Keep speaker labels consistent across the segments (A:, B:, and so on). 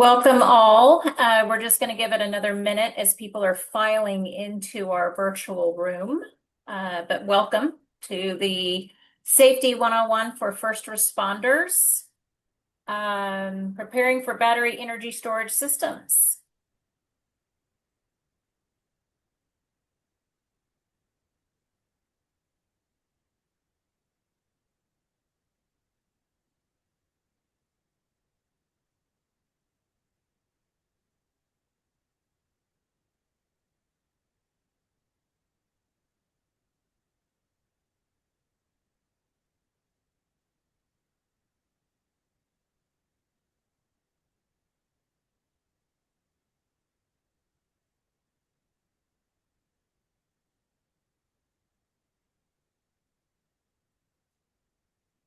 A: Welcome all. We're just going to give it another minute as people are filing into our virtual room. But welcome to the Safety 101 for First Responders, preparing for battery energy storage systems.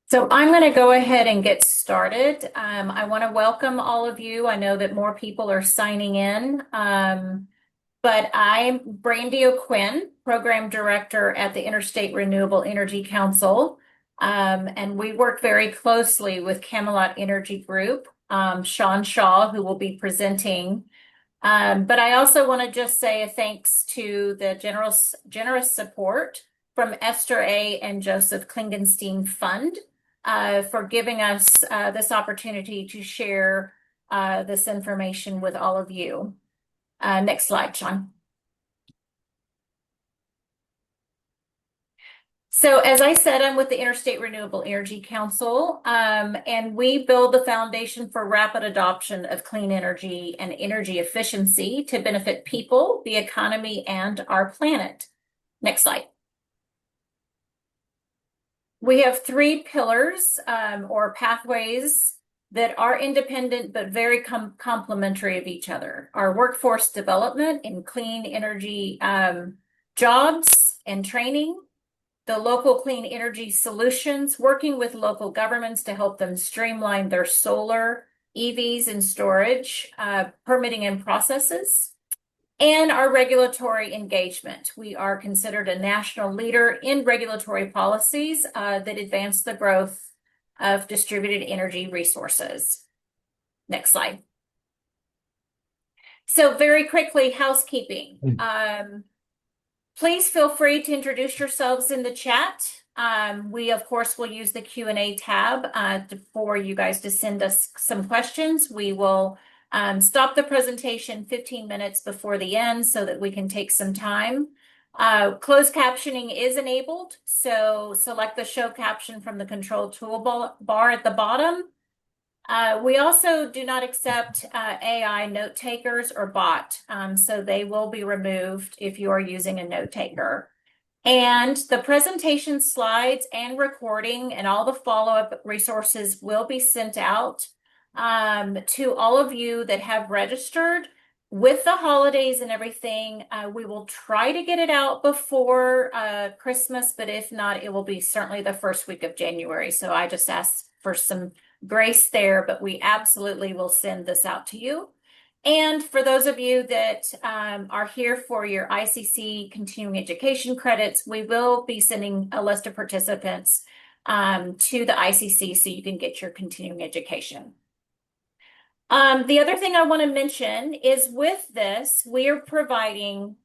A: So I'm going to go ahead and get started. I want to welcome all of you. I know that more people are signing in. But I'm Brandy O'Quinn, Program Director at the Interstate Renewable Energy Council. And we work very closely with Camelot Energy Group, Sean Shaw, who will be presenting. But I also want to just say a thanks to the generous support from Esther A. and Joseph Klingenstein Fund for giving us this opportunity to share this information with all of you. Next slide, Sean. So as I said, I'm with the Interstate Renewable Energy Council, and we build the foundation for rapid adoption of clean energy and energy efficiency to benefit people, the economy, and our planet. Next slide. We have three pillars or pathways that are independent but very complementary of each other. Our workforce development in clean energy jobs and training, the local clean energy solutions, working with local governments to help them streamline their solar, EVs and storage, permitting and processes, and our regulatory engagement. We are considered a national leader in regulatory policies that advance the growth of distributed energy resources. Next slide. So very quickly, housekeeping. Please feel free to introduce yourselves in the chat. We, of course, will use the Q&A tab for you guys to send us some questions. We will stop the presentation 15 minutes before the end so that we can take some time. Closed captioning is enabled, so select the show caption from the control toolbar at the bottom. We also do not accept AI note takers or bot, so they will be removed if you are using a note taker. And the presentation slides and recording and all the follow-up resources will be sent out to all of you that have registered. With the holidays and everything, we will try to get it out before Christmas, but if not, it will be certainly the first week of January. So I just ask for some grace there, but we absolutely will send this out to you. And for those of you that are here for your ICC continuing education credits, we will be sending a list of participants to the ICC so you can get your continuing education. The other thing I want to mention is with this, we are providing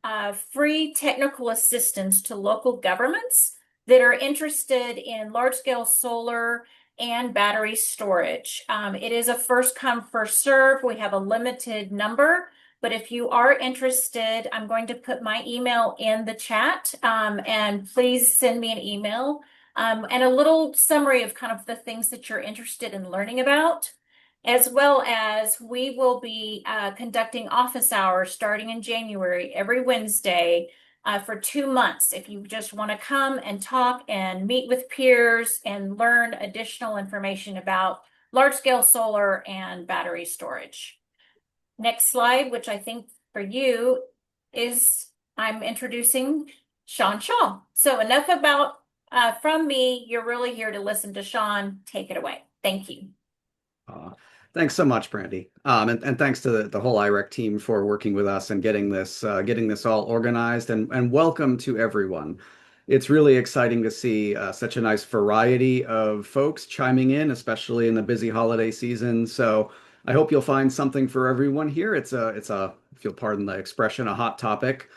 A: free technical assistance to local governments that are interested in large-scale solar and battery storage. It is a first come, first serve. We have a limited number, but if you are interested, I'm going to put my email in the chat, and please send me an email and a little summary of kind of the things that you're interested in learning about, as well as we will be conducting office hours starting in January every Wednesday for 2 months. If you just want to come and talk and meet with peers and learn additional information about large-scale solar and battery storage. Next slide, which I think for you is I'm introducing Sean Shaw. So enough about from me. You're really here to listen to Sean. Take it away. Thank you.
B: Thanks so much, Brandy. And thanks to the whole IREC team for working with us and getting this all organized. And welcome to everyone. It's really exciting to see such a nice variety of folks chiming in, especially in the busy holiday season. So I hope you'll find something for everyone here. It's a, if you'll pardon the expression, a hot topic,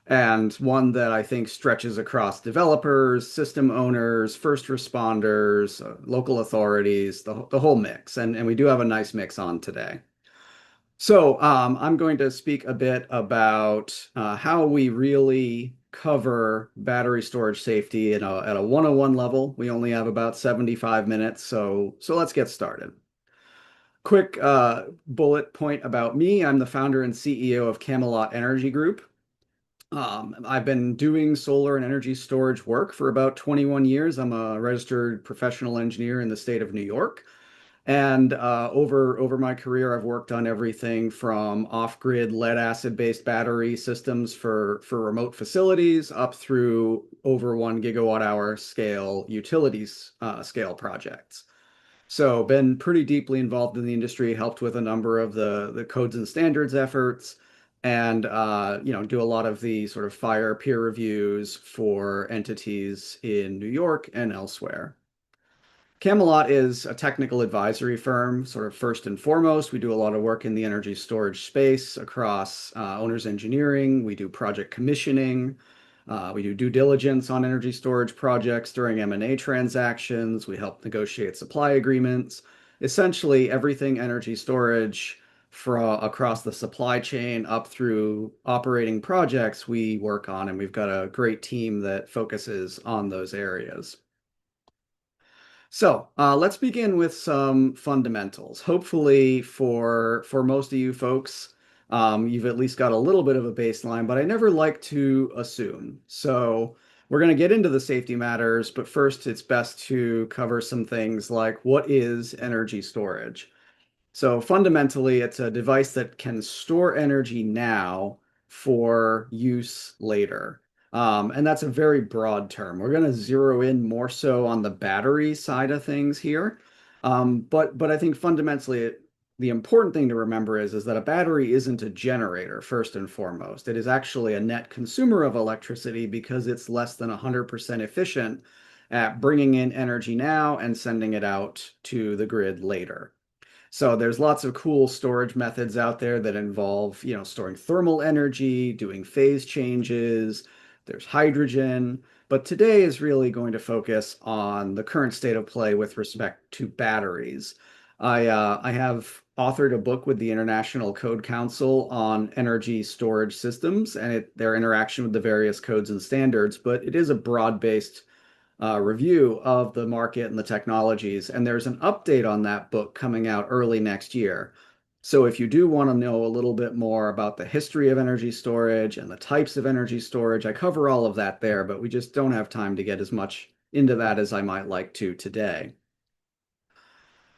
B: and one that I think stretches across developers, system owners, first responders, local authorities, the whole mix. And we do have a nice mix on today. So I'm going to speak a bit about how we really cover battery storage safety at a 101 level. We only have about 75 minutes, so let's get started. Quick bullet point about me. I'm the founder and CEO of Camelot Energy Group. I've been doing solar and energy storage work for about 21 years. I'm a registered professional engineer in the state of New York. And over my career, I've worked on everything from off-grid lead acid-based battery systems for remote facilities up through over 1 GWh scale utilities scale projects. So been pretty deeply involved in the industry, helped with a number of the codes and standards efforts, and do a lot of the sort of fire peer reviews for entities in New York and elsewhere. Camelot is a technical advisory firm, sort of first and foremost. We do a lot of work in the energy storage space across owner's engineering. We do project commissioning. We do due diligence on energy storage projects during M&A transactions. We help negotiate supply agreements. Essentially, everything energy storage across the supply chain up through operating projects we work on, and we've got a great team that focuses on those areas. So let's begin with some fundamentals. Hopefully, for most of you folks, you've at least got a little bit of a baseline, but I never like to assume. So we're going to get into the safety matters, but first it's best to cover some things like what is energy storage? So fundamentally, it's a device that can store energy now for use later. And that's a very broad term. We're going to zero in more so on the battery side of things here. But I think fundamentally, the important thing to remember is that a battery isn't a generator, first and foremost. It is actually a net consumer of electricity because it's less than 100% efficient at bringing in energy now and sending it out to the grid later. So there's lots of cool storage methods out there that involve, storing thermal energy, doing phase changes. There's hydrogen, but today is really going to focus on the current state of play with respect to batteries. I have authored a book with the International Code Council on energy storage systems and their interaction with the various codes and standards, but it is a broad-based review of the market and the technologies. And there's an update on that book coming out early next year. So if you do want to know a little bit more about the history of energy storage and the types of energy storage, I cover all of that there, but we just don't have time to get as much into that as I might like to today.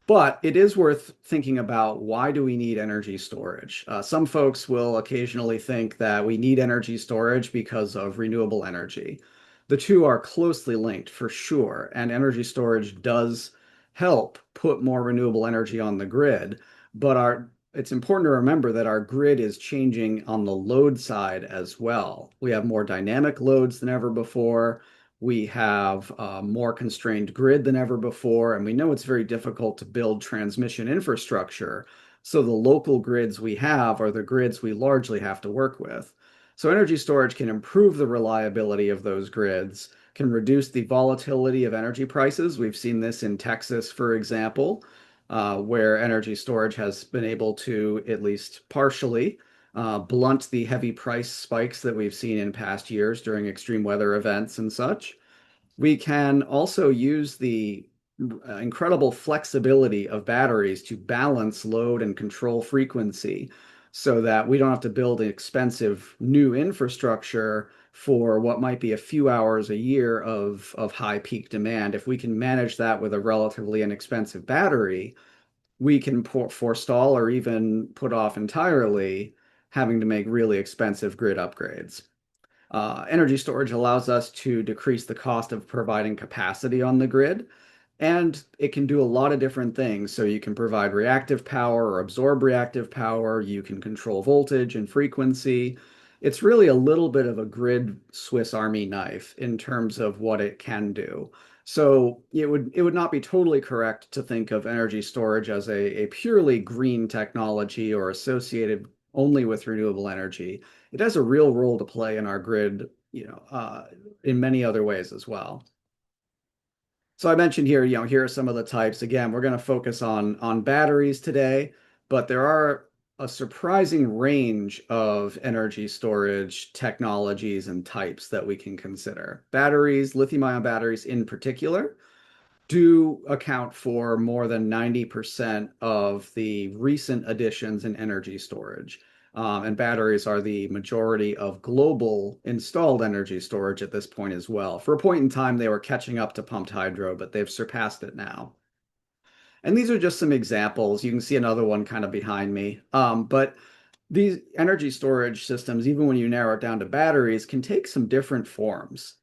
B: But it is worth thinking about, why do we need energy storage? Some folks will occasionally think that we need energy storage because of renewable energy. The two are closely linked for sure, and energy storage does help put more renewable energy on the grid, but it's important to remember that our grid is changing on the load side as well. We have more dynamic loads than ever before. We have a more constrained grid than ever before, and we know it's very difficult to build transmission infrastructure. So the local grids we have are the grids we largely have to work with. So energy storage can improve the reliability of those grids, can reduce the volatility of energy prices. We've seen this in Texas, for example, where energy storage has been able to, at least partially, blunt the heavy price spikes that we've seen in past years during extreme weather events and such. We can also use the incredible flexibility of batteries to balance load and control frequency so that we don't have to build an expensive new infrastructure for what might be a few hours a year of high peak demand. If we can manage that with a relatively inexpensive battery, we can forestall or even put off entirely having to make really expensive grid upgrades. Energy storage allows us to decrease the cost of providing capacity on the grid, and it can do a lot of different things. So you can provide reactive power or absorb reactive power. You can control voltage and frequency. It's really a little bit of a grid Swiss Army knife in terms of what it can do. So it would not be totally correct to think of energy storage as a purely green technology or associated only with renewable energy. It has a real role to play in our grid, in many other ways as well. So I mentioned here, here are some of the types. Again, we're going to focus on batteries today, but there are a surprising range of energy storage technologies and types that we can consider. Batteries, lithium-ion batteries in particular, do account for more than 90% of the recent additions in energy storage. And batteries are the majority of global installed energy storage at this point as well. For a point in time, they were catching up to pumped hydro, but they've surpassed it now. And these are just some examples. You can see another one kind of behind me. But these energy storage systems, even when you narrow it down to batteries, can take some different forms.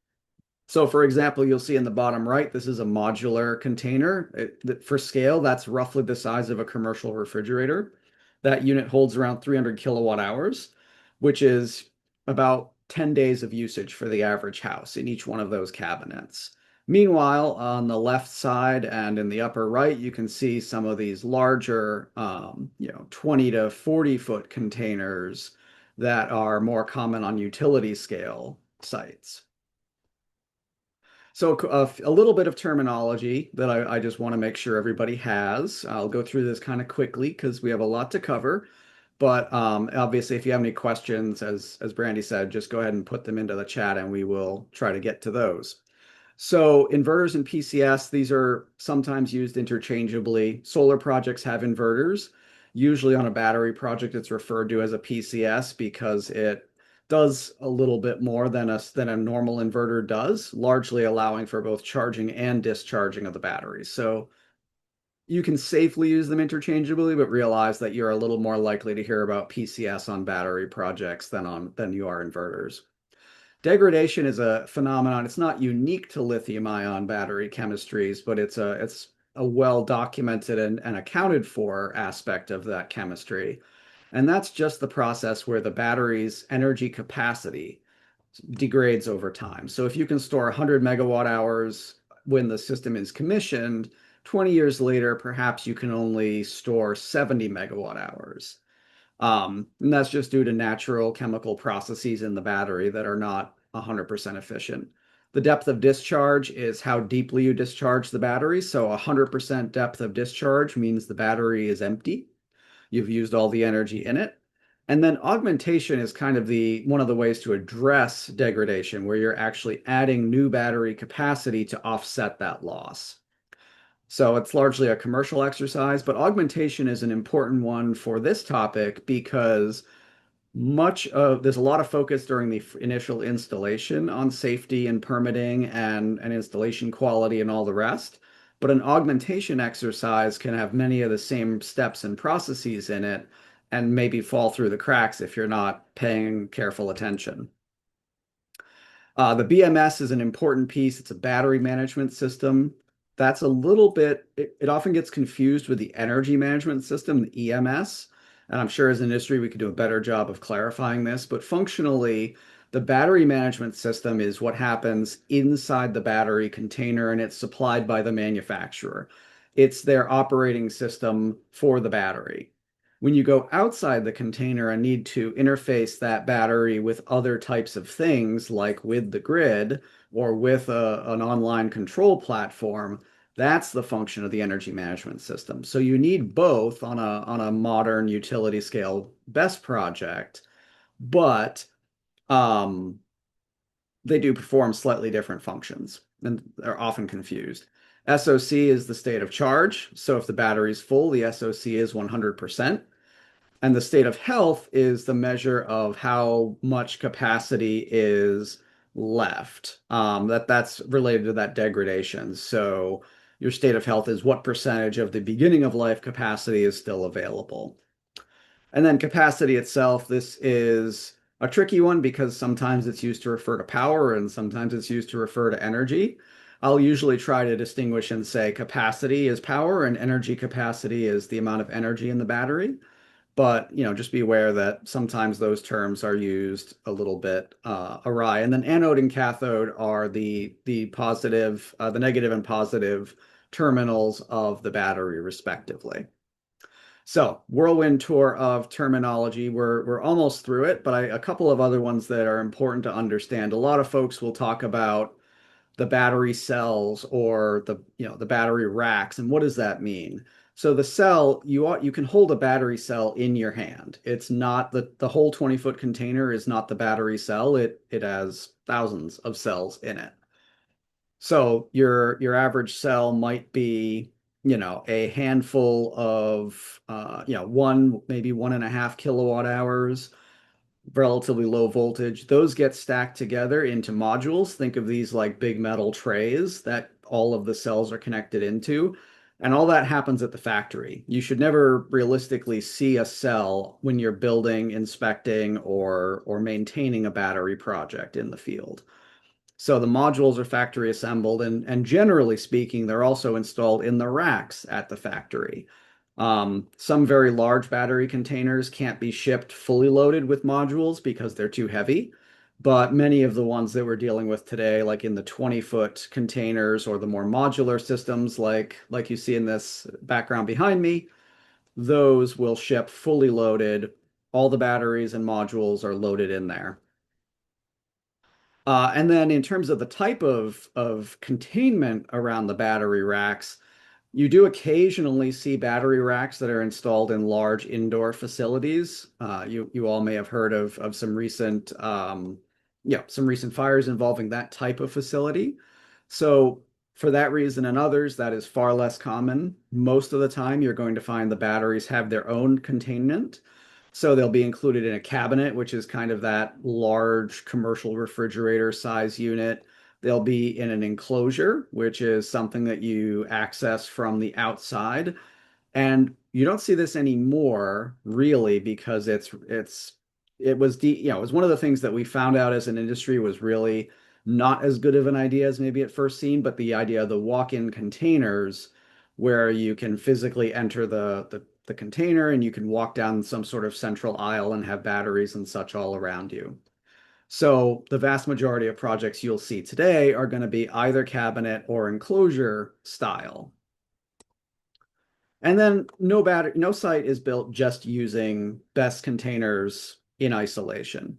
B: So for example, you'll see in the bottom right, this is a modular container. For scale, that's roughly the size of a commercial refrigerator. That unit holds around 300 kilowatt hours, which is about 10 days of usage for the average house in each one of those cabinets. Meanwhile, on the left side and in the upper right, you can see some of these larger, 20 to 40 foot containers that are more common on utility scale sites. So a little bit of terminology that I just want to make sure everybody has. I'll go through this kind of quickly because we have a lot to cover. But obviously, if you have any questions, as Brandy said, just go ahead and put them into the chat and we will try to get to those. So inverters and PCS, these are sometimes used interchangeably. Solar projects have inverters. Usually on a battery project, it's referred to as a PCS because it does a little bit more than a normal inverter does, largely allowing for both charging and discharging of the batteries. So you can safely use them interchangeably, but realize that you're a little more likely to hear about PCS on battery projects than you are inverters. Degradation is a phenomenon. It's not unique to lithium-ion battery chemistries, but it's a well-documented and accounted for aspect of that chemistry. And that's just the process where the battery's energy capacity degrades over time. So if you can store 100 megawatt hours when the system is commissioned, 20 years later, perhaps you can only store 70 megawatt hours. And that's just due to natural chemical processes in the battery that are not 100% efficient. The depth of discharge is how deeply you discharge the battery. So 100% depth of discharge means the battery is empty. You've used all the energy in it. And then augmentation is kind of one of the ways to address degradation, where you're actually adding new battery capacity to offset that loss. So it's largely a commercial exercise, but augmentation is an important one for this topic because there's a lot of focus during the initial installation on safety and permitting and installation quality and all the rest. But an augmentation exercise can have many of the same steps and processes in it and maybe fall through the cracks if you're not paying careful attention. The BMS is an important piece. It's a battery management system. That's a little bit, it often gets confused with the energy management system, the EMS. And I'm sure as an industry, we could do a better job of clarifying this. But functionally, the battery management system is what happens inside the battery container and it's supplied by the manufacturer. It's their operating system for the battery. When you go outside the container and need to interface that battery with other types of things, like with the grid or with an online control platform, that's the function of the energy management system. So you need both on a modern utility scale BESS project, but they do perform slightly different functions and they're often confused. SOC is the state of charge. So if the battery is full, the SOC is 100%. And the state of health is the measure of how much capacity is left. That's related to that degradation. So your state of health is what percentage of the beginning of life capacity is still available. And then capacity itself, this is a tricky one because sometimes it's used to refer to power and sometimes it's used to refer to energy. I'll usually try to distinguish and say capacity is power and energy capacity is the amount of energy in the battery. But just be aware that sometimes those terms are used a little bit awry. And then anode and cathode are the positive, the negative and positive terminals of the battery, respectively. So, whirlwind tour of terminology. We're almost through it, but a couple of other ones that are important to understand. A lot of folks will talk about the battery cells or the battery racks, and what does that mean? So the cell, you can hold a battery cell in your hand. It's not the whole 20-foot container is not the battery cell. It has thousands of cells in it. So your average cell might be, a handful of, one, maybe 1.5 kilowatt hours, relatively low voltage. Those get stacked together into modules. Think of these like big metal trays that all of the cells are connected into. And all that happens at the factory. You should never realistically see a cell when you're building, inspecting, or maintaining a battery project in the field. So the modules are factory assembled, and generally speaking, they're also installed in the racks at the factory. Some very large battery containers can't be shipped fully loaded with modules because they're too heavy. But many of the ones that we're dealing with today, like in the 20-foot containers or the more modular systems, like you see in this background behind me, those will ship fully loaded. All the batteries and modules are loaded in there. And then in terms of the type of containment around the battery racks, you do occasionally see battery racks that are installed in large indoor facilities. You all may have heard of some recent fires involving that type of facility. So for that reason and others, that is far less common. Most of the time, you're going to find the batteries have their own containment. So they'll be included in a cabinet, which is kind of that large commercial refrigerator size unit. They'll be in an enclosure, which is something that you access from the outside. And you don't see this anymore, really, because it was one of the things that we found out as an industry was really not as good of an idea as maybe at first seen, but the idea of the walk-in containers where you can physically enter the container and you can walk down some sort of central aisle and have batteries and such all around you. So the vast majority of projects you'll see today are going to be either cabinet or enclosure style. And then no site is built just using BESS containers in isolation.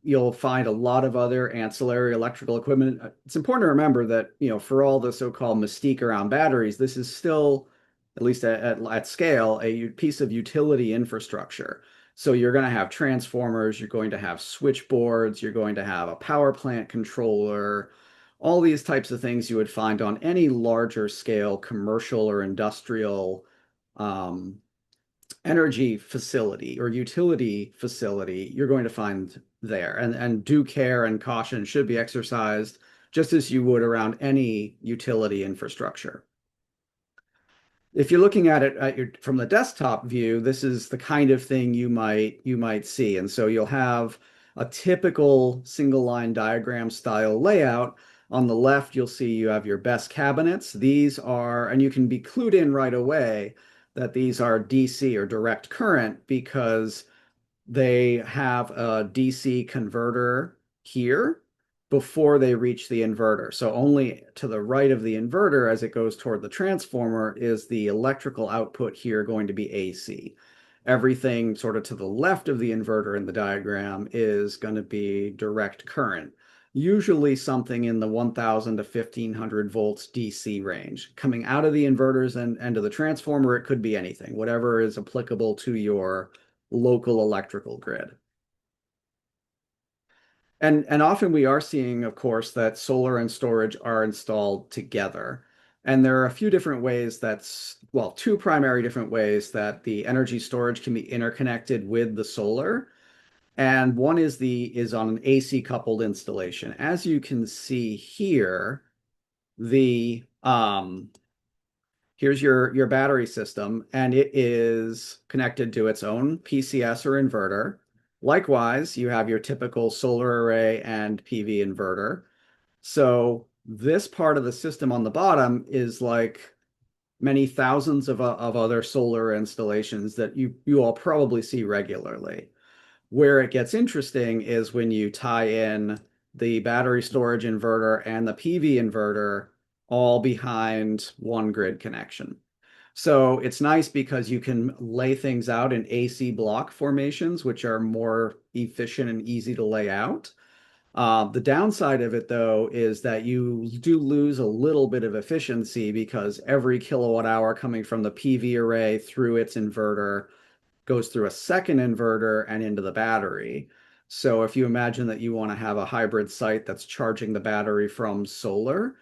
B: You'll find a lot of other ancillary electrical equipment. It's important to remember that, for all the so-called mystique around batteries, this is still, at least at scale, a piece of utility infrastructure. So you're going to have transformers, you're going to have switchboards, you're going to have a power plant controller, all these types of things you would find on any larger scale commercial or industrial um, energy facility or utility facility, you're going to find there. And due care and caution should be exercised just as you would around any utility infrastructure. If you're looking at it from the desktop view, this is the kind of thing you might see. And so you'll have a typical single line diagram style layout. On the left, you'll see you have your BESS cabinets. These are, and you can be clued in right away that these are DC or direct current because they have a DC converter here before they reach the inverter. So only to the right of the inverter as it goes toward the transformer is the electrical output here going to be AC. Everything sort of to the left of the inverter in the diagram is going to be direct current, usually something in the 1000 to 1500 volts DC range. Coming out of the inverters and to the transformer, it could be anything, whatever is applicable to your local electrical grid. And often we are seeing, of course, that solar and storage are installed together. And there are a few different ways two primary different ways that the energy storage can be interconnected with the solar. And one is on an AC coupled installation. As you can see here, the here's your battery system, and it is connected to its own PCS or inverter. Likewise, you have your typical solar array and PV inverter. So this part of the system on the bottom is like many thousands of other solar installations that you all probably see regularly. Where it gets interesting is when you tie in the battery storage inverter and the PV inverter all behind one grid connection. So it's nice because you can lay things out in AC block formations, which are more efficient and easy to lay out. The downside of it, though, is that you do lose a little bit of efficiency because every kilowatt hour coming from the PV array through its inverter goes through a second inverter and into the battery. So if you imagine that you want to have a hybrid site that's charging the battery from solar,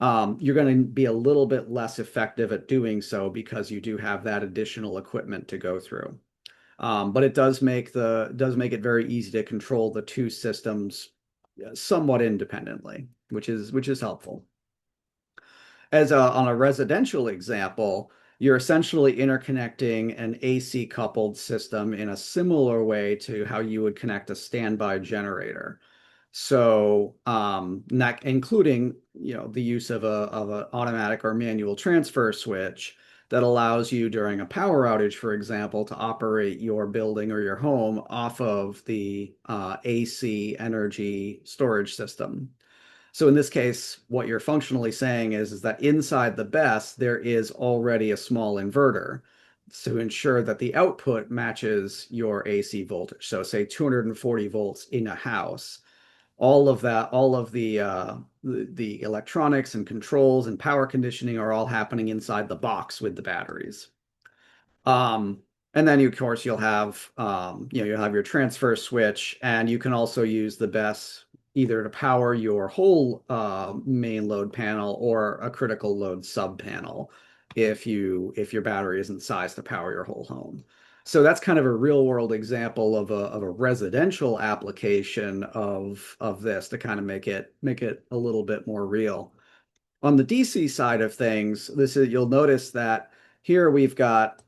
B: you're going to be a little bit less effective at doing so because you do have that additional equipment to go through. But it does make it very easy to control the two systems somewhat independently, which is helpful. On a residential example, you're essentially interconnecting an AC coupled system in a similar way to how you would connect a standby generator. So, not including, the use of an automatic or manual transfer switch that allows you during a power outage, for example, to operate your building or your home off of the AC energy storage system. So in this case, what you're functionally saying is that inside the BESS, there is already a small inverter to ensure that the output matches your AC voltage. So say 240 volts in a house. All of that, all of the electronics and controls and power conditioning are all happening inside the box with the batteries. Um, and then of course you'll have your transfer switch, and you can also use the BESS either to power your whole main load panel or a critical load sub panel if your battery isn't sized to power your whole home. So that's kind of a real world example of a residential application of this to kind of make it a little bit more real. On the DC side of things, you'll notice that here we've got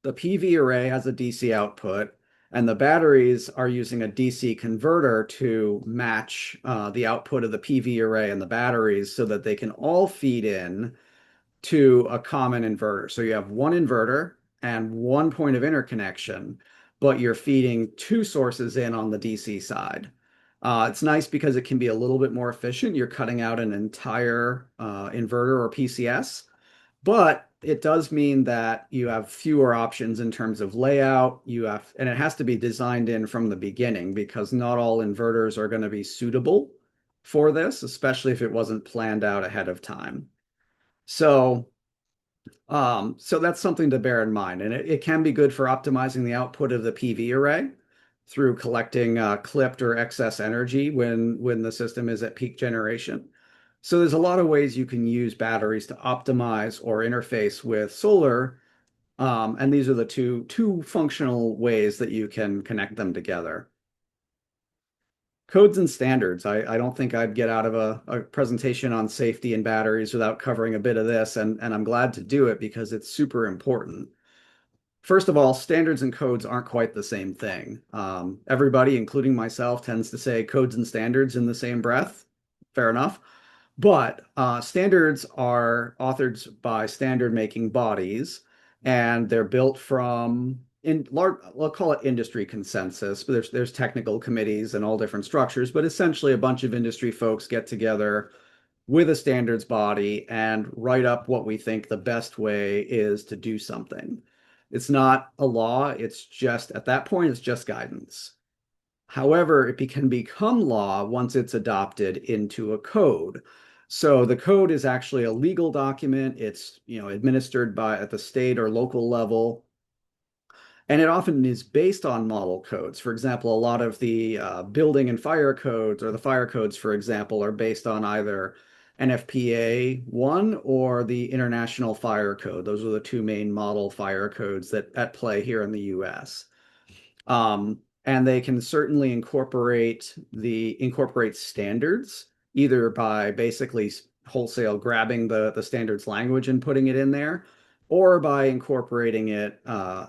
B: the PV array has a DC output, and the batteries are using a DC converter to match the output of the PV array and the batteries so that they can all feed in to a common inverter. So you have one inverter and one point of interconnection, but you're feeding two sources in on the DC side. It's nice because it can be a little bit more efficient. You're cutting out an entire inverter or PCS, but it does mean that you have fewer options in terms of layout. And it has to be designed in from the beginning because not all inverters are going to be suitable for this, especially if it wasn't planned out ahead of time. So, so that's something to bear in mind. And it can be good for optimizing the output of the PV array through collecting clipped or excess energy when the system is at peak generation. So there's a lot of ways you can use batteries to optimize or interface with solar. And these are the two functional ways that you can connect them together. Codes and standards. I don't think I'd get out of a presentation on safety and batteries without covering a bit of this, and I'm glad to do it because it's super important. First of all, standards and codes aren't quite the same thing. Everybody, including myself, tends to say codes and standards in the same breath. Fair enough. But standards are authored by standard making bodies, and they're built from in large, we'll call it industry consensus, but there's technical committees and all different structures, but essentially a bunch of industry folks get together with a standards body and write up what we think the best way is to do something. It's not a law, it's just at that point, it's just guidance. However, it can become law once it's adopted into a code. So the code is actually a legal document. It's, administered by at the state or local level. And it often is based on model codes. For example, a lot of the building and fire codes or the fire codes, for example, are based on either NFPA 1 or the International Fire Code. Those are the two main model fire codes that at play here in the US. And they can certainly incorporate standards either by basically wholesale grabbing the standards language and putting it in there, or by incorporating it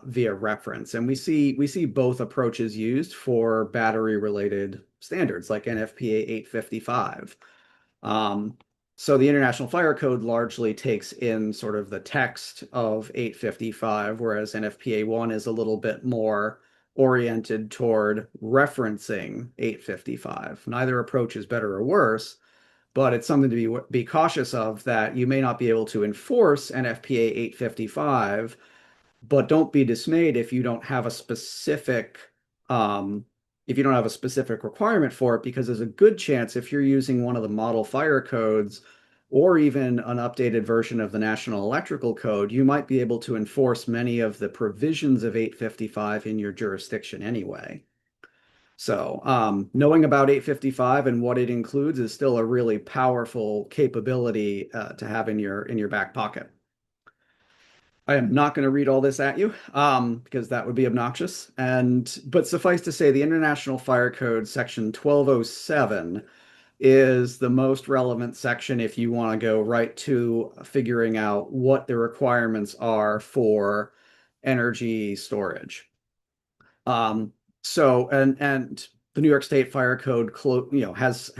B: via reference. And we see both approaches used for battery related standards like NFPA 855. So the International Fire Code largely takes in sort of the text of 855, whereas NFPA 1 is a little bit more oriented toward referencing 855. Neither approach is better or worse, but it's something to be cautious of, that you may not be able to enforce NFPA 855, but don't be dismayed if you don't have a specific um, requirement for it, because there's a good chance if you're using one of the model fire codes or even an updated version of the National Electrical Code, you might be able to enforce many of the provisions of 855 in your jurisdiction anyway. So, knowing about 855 and what it includes is still a really powerful capability to have in your back pocket. I am not going to read all this at you because that would be obnoxious. But suffice to say, the International Fire Code section 1207 is the most relevant section if you want to go right to figuring out what the requirements are for energy storage. Um, and the New York State Fire Code, has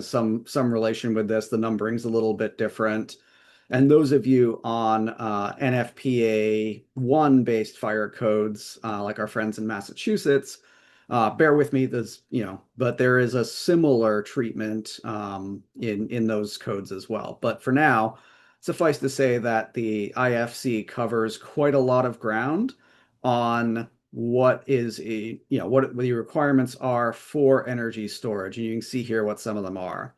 B: some relation with this. The numbering's a little bit different. And those of you on NFPA 1 based fire codes, like our friends in Massachusetts, bear with me. But there is a similar treatment in those codes as well. But for now, suffice to say that the IFC covers quite a lot of ground on what the requirements are for energy storage. And you can see here what some of them are.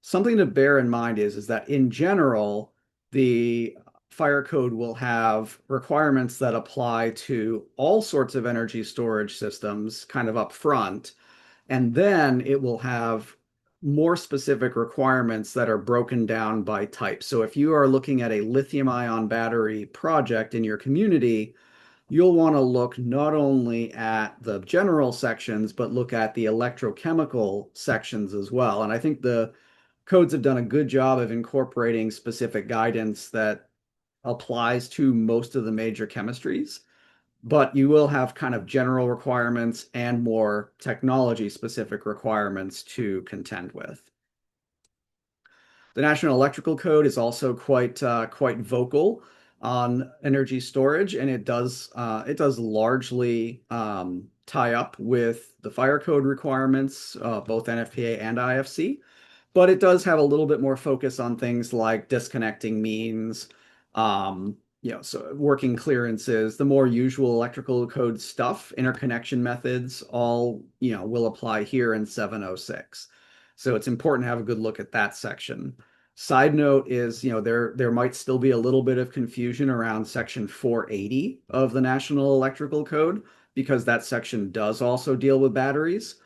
B: Something to bear in mind is that in general, the fire code will have requirements that apply to all sorts of energy storage systems kind of up front, and then it will have more specific requirements that are broken down by type. So if you are looking at a lithium-ion battery project in your community, you'll want to look not only at the general sections, but look at the electrochemical sections as well. And I think the codes have done a good job of incorporating specific guidance that applies to most of the major chemistries, but you will have kind of general requirements and more technology specific requirements to contend with. The National Electrical Code is also quite vocal on energy storage, and it does largely tie up with the fire code requirements, both NFPA and IFC. But it does have a little bit more focus on things like disconnecting means, so working clearances, the more usual electrical code stuff, interconnection methods, all, will apply here in 706. So it's important to have a good look at that section. Side note is, there might still be a little bit of confusion around section 480 of the National Electrical Code, because that section does also deal with batteries.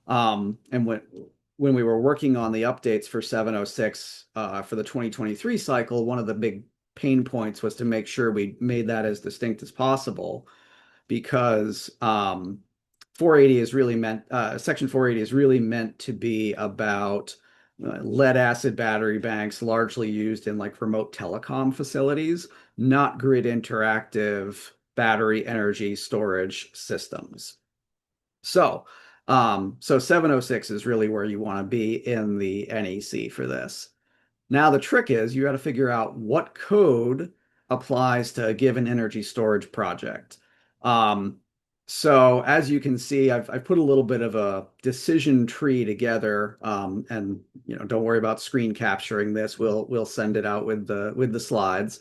B: And when we were working on the updates for 706 for the 2023 cycle, one of the big pain points was to make sure we made that as distinct as possible, because 480 is really meant, section 480 is really meant to be about lead acid battery banks largely used in like remote telecom facilities, not grid interactive battery energy storage systems. So 706 is really where you want to be in the NEC for this. Now, the trick is you got to figure out what code applies to a given energy storage project. Um, so as you can see, I've put a little bit of a decision tree together, and don't worry about screen capturing this. We'll send it out with the slides.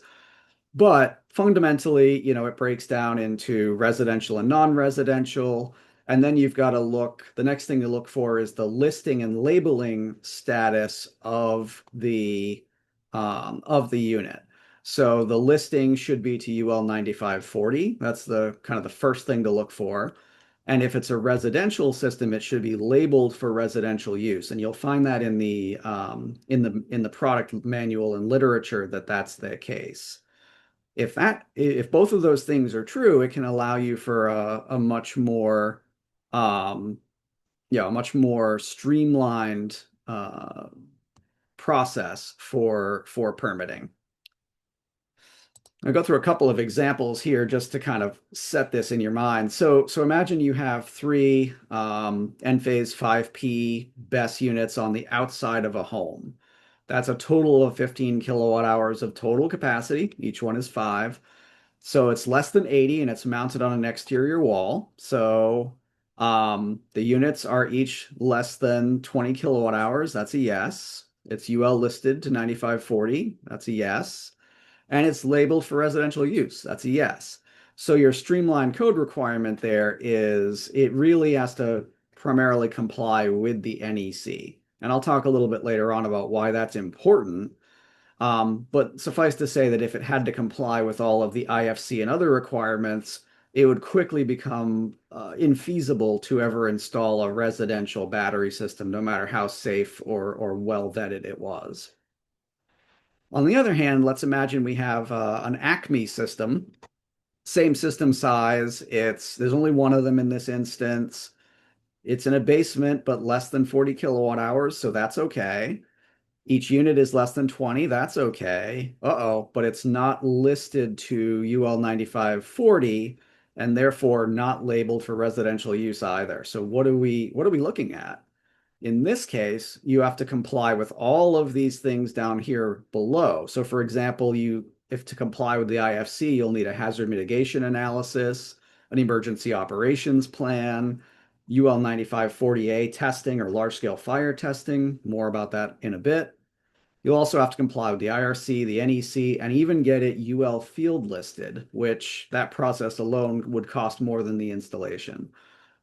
B: But fundamentally, it breaks down into residential and non-residential. And then you've got to the next thing to look for is the listing and labeling status of the unit. So the listing should be to UL 9540. That's the kind of the first thing to look for. And if it's a residential system, it should be labeled for residential use. And you'll find that in the product manual and literature that's the case. If both of those things are true, it can allow you for a much more much more streamlined process for permitting. I'll go through a couple of examples here just to kind of set this in your mind. So imagine you have three Enphase 5P BESS units on the outside of a home. That's a total of 15 kilowatt hours of total capacity. Each one is 5. So it's less than 80 and it's mounted on an exterior wall. So the units are each less than 20 kilowatt hours. That's a yes. It's UL listed to 9540. That's a yes. And it's labeled for residential use. That's a yes. So your streamlined code requirement there is it really has to primarily comply with the NEC. And I'll talk a little bit later on about why that's important. But suffice to say that if it had to comply with all of the IFC and other requirements, it would quickly become infeasible to ever install a residential battery system, no matter how safe or well vetted it was. On the other hand, let's imagine we have an Acme system, same system size. There's only one of them in this instance. It's in a basement, but less than 40 kilowatt hours, so that's okay. Each unit is less than 20. That's okay. Uh-oh, but it's not listed to UL 9540 and therefore not labeled for residential use either. So what are we looking at? In this case, you have to comply with all of these things down here below. So for example, if to comply with the IFC, you'll need a hazard mitigation analysis, an emergency operations plan, UL 9540A testing or large scale fire testing. More about that in a bit. You'll also have to comply with the IRC, the NEC, and even get it UL field listed, which that process alone would cost more than the installation.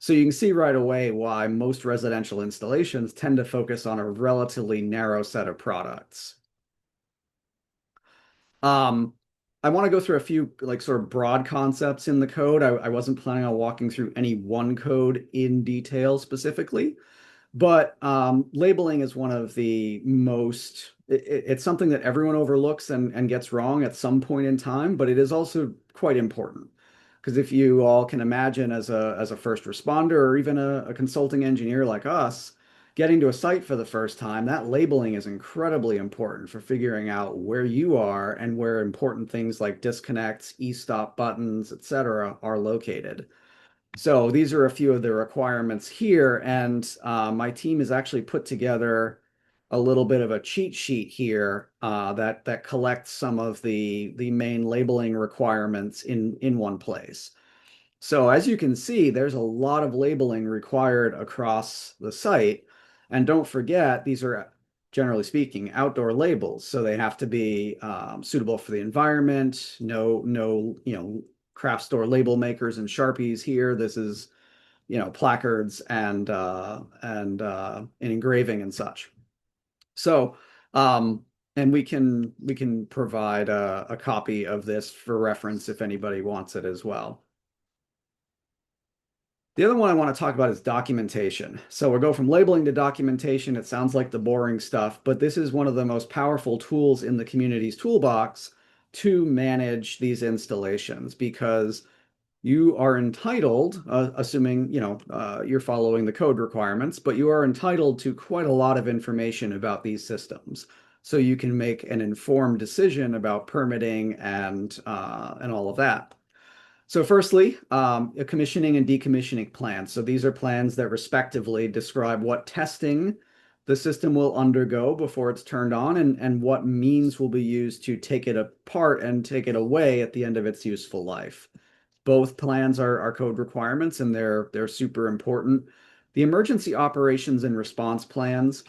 B: So you can see right away why most residential installations tend to focus on a relatively narrow set of products. Um, I want to go through a few like sort of broad concepts in the code. I wasn't planning on walking through any one code in detail specifically. But labeling is one of the it's something that everyone overlooks and gets wrong at some point in time, but it is also quite important. Because if you all can imagine as a first responder or even a consulting engineer like us, getting to a site for the first time, that labeling is incredibly important for figuring out where you are and where important things like disconnects, e-stop buttons, etc., are located. So these are a few of the requirements here, and my team has actually put together a little bit of a cheat sheet here that collects some of the main labeling requirements in one place. So as you can see, there's a lot of labeling required across the site, and don't forget these are generally speaking outdoor labels, so they have to be suitable for the environment. No, craft store label makers and Sharpies here. This is, placards and engraving and such. So, and we can provide a copy of this for reference if anybody wants it as well. The other one I want to talk about is documentation. So we'll go from labeling to documentation. It sounds like the boring stuff, but this is one of the most powerful tools in the community's toolbox to manage these installations because you are entitled, assuming you're following the code requirements, but you are entitled to quite a lot of information about these systems, so you can make an informed decision about permitting and all of that. So, firstly, a commissioning and decommissioning plan. So these are plans that respectively describe what testing the system will undergo before it's turned on and what means will be used to take it apart and take it away at the end of its useful life. Both plans are code requirements and they're super important. The emergency operations and response plans,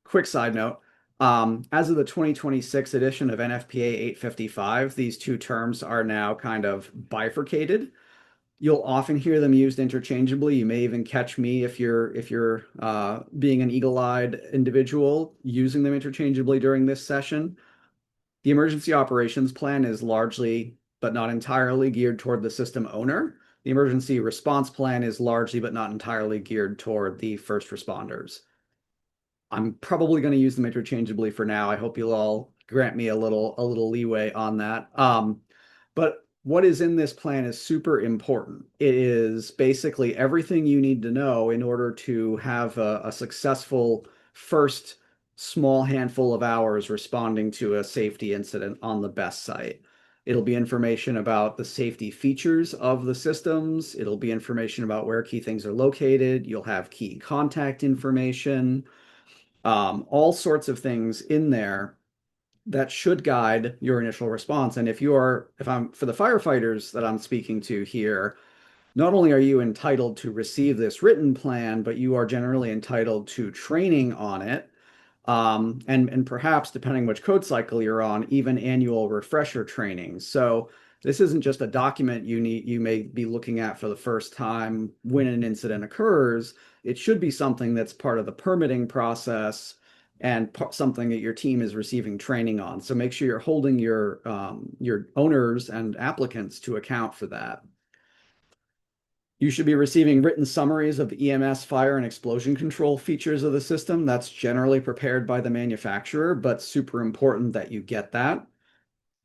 B: quick side note, as of the 2026 edition of NFPA 855, these two terms are now kind of bifurcated. You'll often hear them used interchangeably. You may even catch me if you're being an eagle-eyed individual using them interchangeably during this session. The emergency operations plan is largely, but not entirely, geared toward the system owner. The emergency response plan is largely, but not entirely, geared toward the first responders. I'm probably going to use them interchangeably for now. I hope you'll all grant me a little leeway on that. But what is in this plan is super important. It is basically everything you need to know in order to have a successful first small handful of hours responding to a safety incident on the BESS site. It'll be information about the safety features of the systems. It'll be information about where key things are located. You'll have key contact information. All sorts of things in there that should guide your initial response. And if I'm for the firefighters that I'm speaking to here, not only are you entitled to receive this written plan, but you are generally entitled to training on it. And perhaps depending which code cycle you're on, even annual refresher training. So this isn't just a document you may be looking at for the first time when an incident occurs. It should be something that's part of the permitting process and something that your team is receiving training on. So make sure you're holding your owners and applicants to account for that. You should be receiving written summaries of the EMS, fire, and explosion control features of the system. That's generally prepared by the manufacturer, but super important that you get that.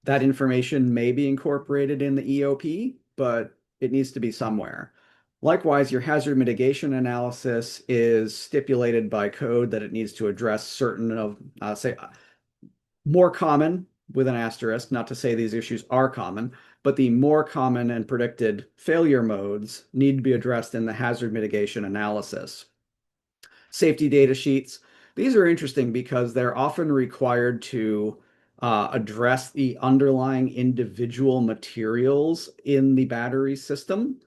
B: That information may be incorporated in the EOP, but it needs to be somewhere. Likewise, your hazard mitigation analysis is stipulated by code that it needs to address certain of, say, more common with an asterisk, not to say these issues are common, but the more common and predicted failure modes need to be addressed in the hazard mitigation analysis. Safety data sheets. These are interesting because they're often required to address the underlying individual materials in the battery system.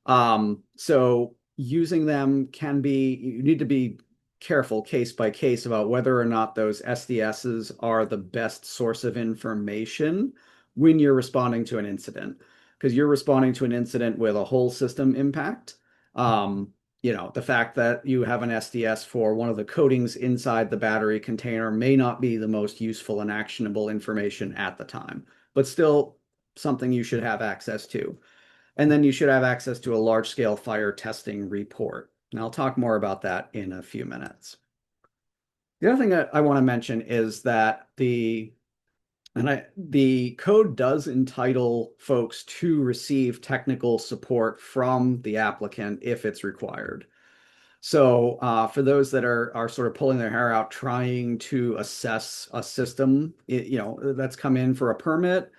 B: So using them you need to be careful case by case about whether or not those SDSs are the best source of information when you're responding to an incident. Because you're responding to an incident with a whole system impact. The fact that you have an SDS for one of the coatings inside the battery container may not be the most useful and actionable information at the time, but still something you should have access to. And then you should have access to a large-scale fire testing report. And I'll talk more about that in a few minutes. The other thing that I want to mention is that the code does entitle folks to receive technical support from the applicant if it's required. So for those that are sort of pulling their hair out trying to assess a system, that's come in for a permit,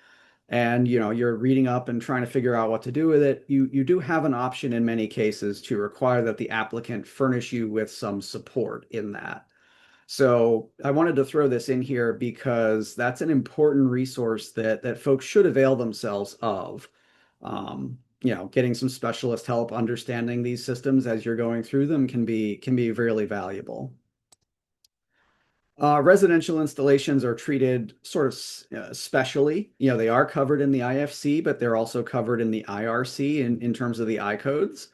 B: and you're reading up and trying to figure out what to do with it, you do have an option in many cases to require that the applicant furnish you with some support in that. So I wanted to throw this in here because that's an important resource that folks should avail themselves of. Getting some specialist help understanding these systems as you're going through them can be really valuable. Residential installations are treated sort of specially. They are covered in the IFC, but they're also covered in the IRC in terms of the I codes,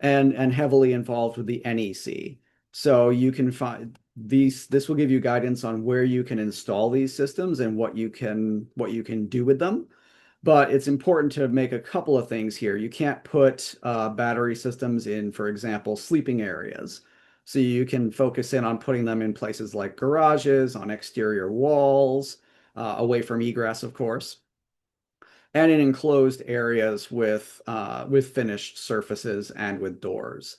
B: and heavily involved with the NEC. So you can find this will give you guidance on where you can install these systems and what you can do with them. But it's important to make a couple of things here. You can't put battery systems in, for example, sleeping areas. So you can focus in on putting them in places like garages, on exterior walls, away from egress, of course, and in enclosed areas with finished surfaces and with doors.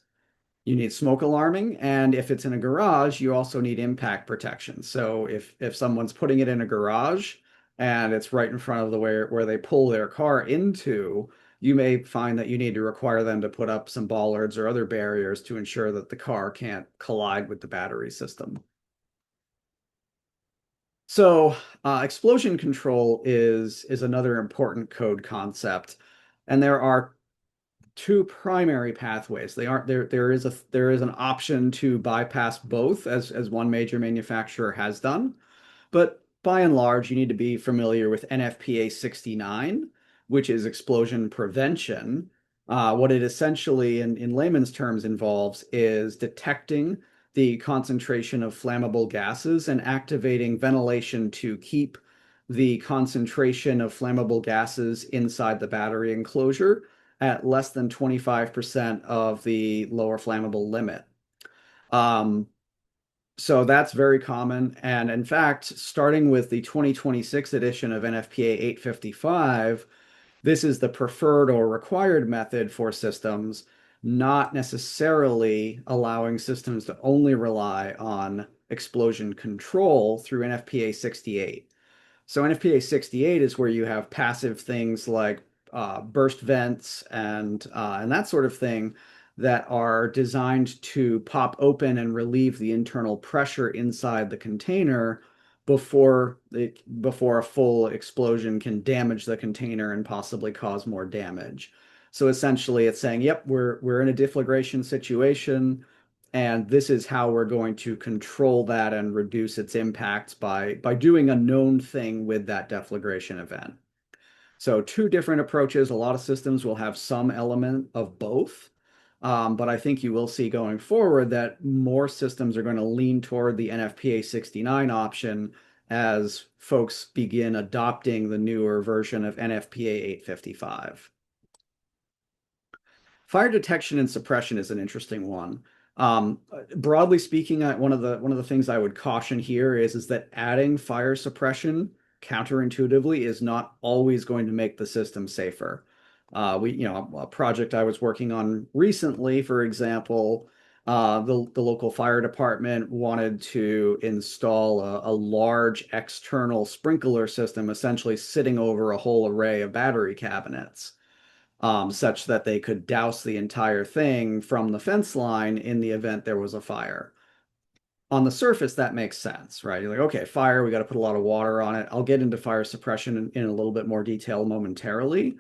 B: You need smoke alarming, and if it's in a garage, you also need impact protection. So if someone's putting it in a garage and it's right in front of the where they pull their car into, you may find that you need to require them to put up some bollards or other barriers to ensure that the car can't collide with the battery system. So explosion control is another important code concept, and there are two primary pathways. They aren't there. There is an option to bypass both, as one major manufacturer has done. But by and large, you need to be familiar with NFPA 69, which is explosion prevention. What it essentially, in layman's terms, involves is detecting the concentration of flammable gases and activating ventilation to keep the concentration of flammable gases inside the battery enclosure at less than 25% of the lower flammable limit. Um, so that's very common. And in fact, starting with the 2026 edition of NFPA 855, this is the preferred or required method for systems, not necessarily allowing systems to only rely on explosion control through NFPA 68. So NFPA 68 is where you have passive things like burst vents and that sort of thing that are designed to pop open and relieve the internal pressure inside the container before a full explosion can damage the container and possibly cause more damage. So essentially it's saying, yep, we're in a deflagration situation, and this is how we're going to control that and reduce its impacts by doing a known thing with that deflagration event. So two different approaches. A lot of systems will have some element of both. But I think you will see going forward that more systems are going to lean toward the NFPA 69 option as folks begin adopting the newer version of NFPA 855. Fire detection and suppression is an interesting one. Broadly speaking, one of the things I would caution here is that adding fire suppression counterintuitively is not always going to make the system safer. A project I was working on recently, for example, the local fire department wanted to install a large external sprinkler system, essentially sitting over a whole array of battery cabinets, such that they could douse the entire thing from the fence line in the event there was a fire. On the surface, that makes sense, right? You're like, okay, fire, we got to put a lot of water on it. I'll get into fire suppression in a little bit more detail momentarily.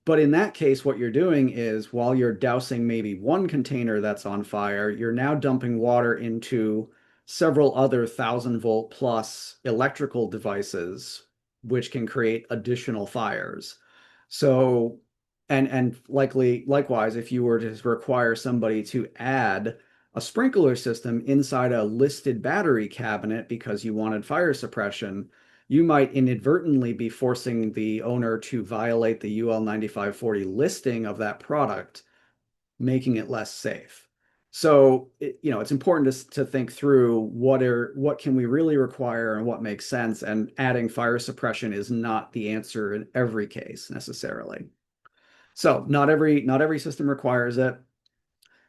B: But in that case, what you're doing is while you're dousing maybe one container that's on fire, you're now dumping water into several other 1,000-volt plus electrical devices, which can create additional fires. So, and likewise, if you were to require somebody to add a sprinkler system inside a listed battery cabinet because you wanted fire suppression, you might inadvertently be forcing the owner to violate the UL 9540 listing of that product, making it less safe. So, it's important to think through what can we really require and what makes sense, and adding fire suppression is not the answer in every case necessarily. So, not every system requires it.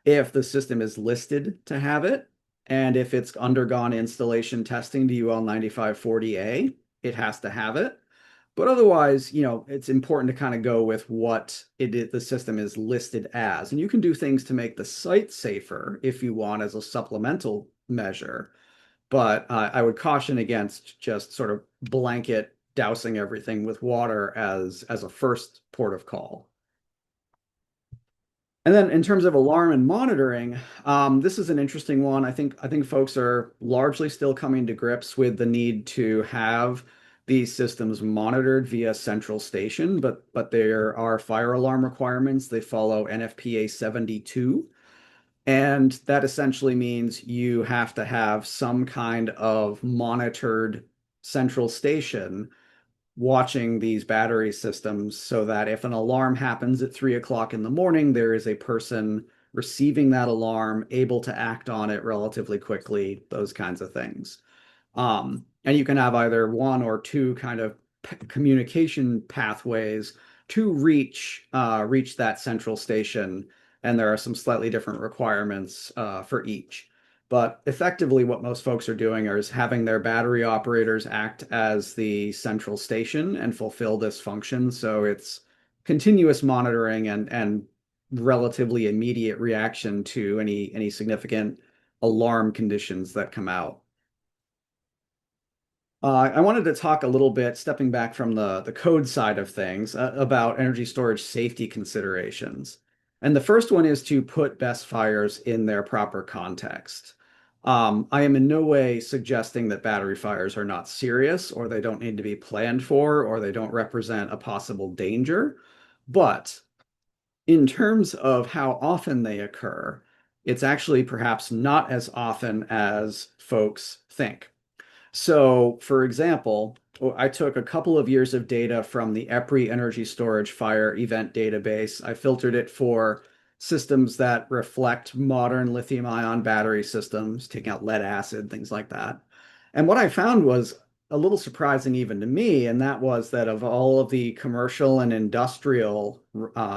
B: If the system is listed to have it, and if it's undergone installation testing to UL 9540A, it has to have it. But otherwise, it's important to kind of go with what the system is listed as. And you can do things to make the site safer if you want as a supplemental measure. But I would caution against just sort of blanket dousing everything with water as a first port of call. And then in terms of alarm and monitoring, this is an interesting one. I think folks are largely still coming to grips with the need to have these systems monitored via central station, but there are fire alarm requirements. They follow NFPA 72, and that essentially means you have to have some kind of monitored central station watching these battery systems so that if an alarm happens at 3 o'clock in the morning, there is a person receiving that alarm, able to act on it relatively quickly, those kinds of things. And you can have either one or two kind of communication pathways to reach that central station, and there are some slightly different requirements for each. But effectively, what most folks are doing is having their battery operators act as the central station and fulfill this function. So it's continuous monitoring and relatively immediate reaction to any significant alarm conditions that come out. I wanted to talk a little bit, stepping back from the code side of things, about energy storage safety considerations. And the first one is to put BESS fires in their proper context. I am in no way suggesting that battery fires are not serious, or they don't need to be planned for, or they don't represent a possible danger. But in terms of how often they occur, it's actually perhaps not as often as folks think. So, for example, I took a couple of years of data from the EPRI Energy Storage Fire Event Database. I filtered it for systems that reflect modern lithium-ion battery systems, taking out lead acid, things like that. And what I found was a little surprising even to me, and that was that of all of the commercial and industrial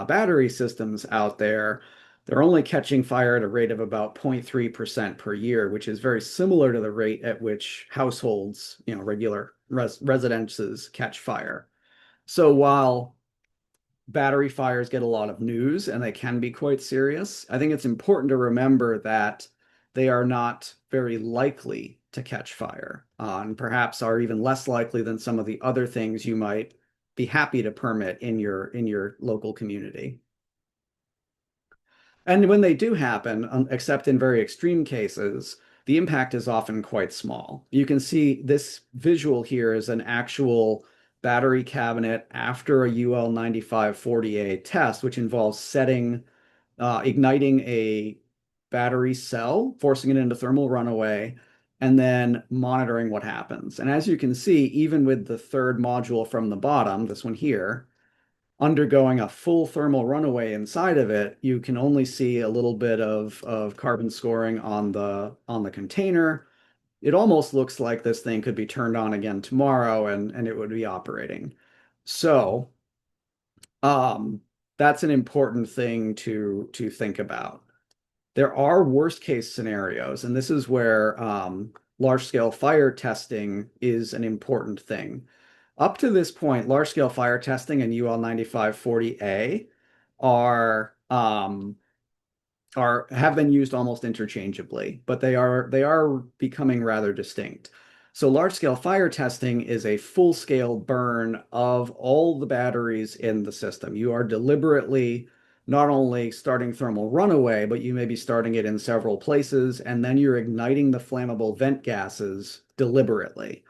B: battery systems out there, they're only catching fire at a rate of about 0.3% per year, which is very similar to the rate at which households, regular residences catch fire. So while battery fires get a lot of news and they can be quite serious, I think it's important to remember that they are not very likely to catch fire, and perhaps are even less likely than some of the other things you might be happy to permit in your local community. And when they do happen, except in very extreme cases, the impact is often quite small. You can see this visual here is an actual battery cabinet after a UL 9540A test, which involves igniting a battery cell, forcing it into thermal runaway, and then monitoring what happens. And as you can see, even with the third module from the bottom, this one here, undergoing a full thermal runaway inside of it, you can only see a little bit of carbon scoring on the container. It almost looks like this thing could be turned on again tomorrow and it would be operating. So um, that's an important thing to think about. There are worst case scenarios, and this is where large scale fire testing is an important thing. Up to this point, large scale fire testing and UL 9540A are have been used almost interchangeably, but they are becoming rather distinct. So large scale fire testing is a full scale burn of all the batteries in the system. You are deliberately not only starting thermal runaway, but you may be starting it in several places, and then you're igniting the flammable vent gases deliberately.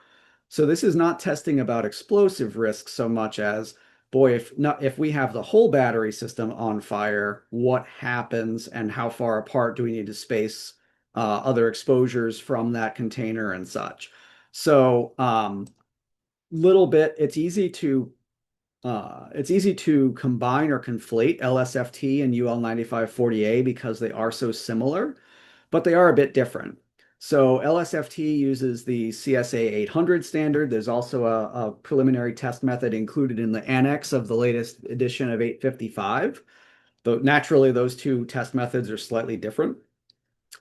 B: So this is not testing about explosive risk so much as, boy, if we have the whole battery system on fire, what happens and how far apart do we need to space other exposures from that container and such. So little bit, it's easy to combine or conflate LSFT and UL 9540A because they are so similar, but they are a bit different. So LSFT uses the CSA 800 standard. There's also a preliminary test method included in the annex of the latest edition of 855. Though naturally, those two test methods are slightly different.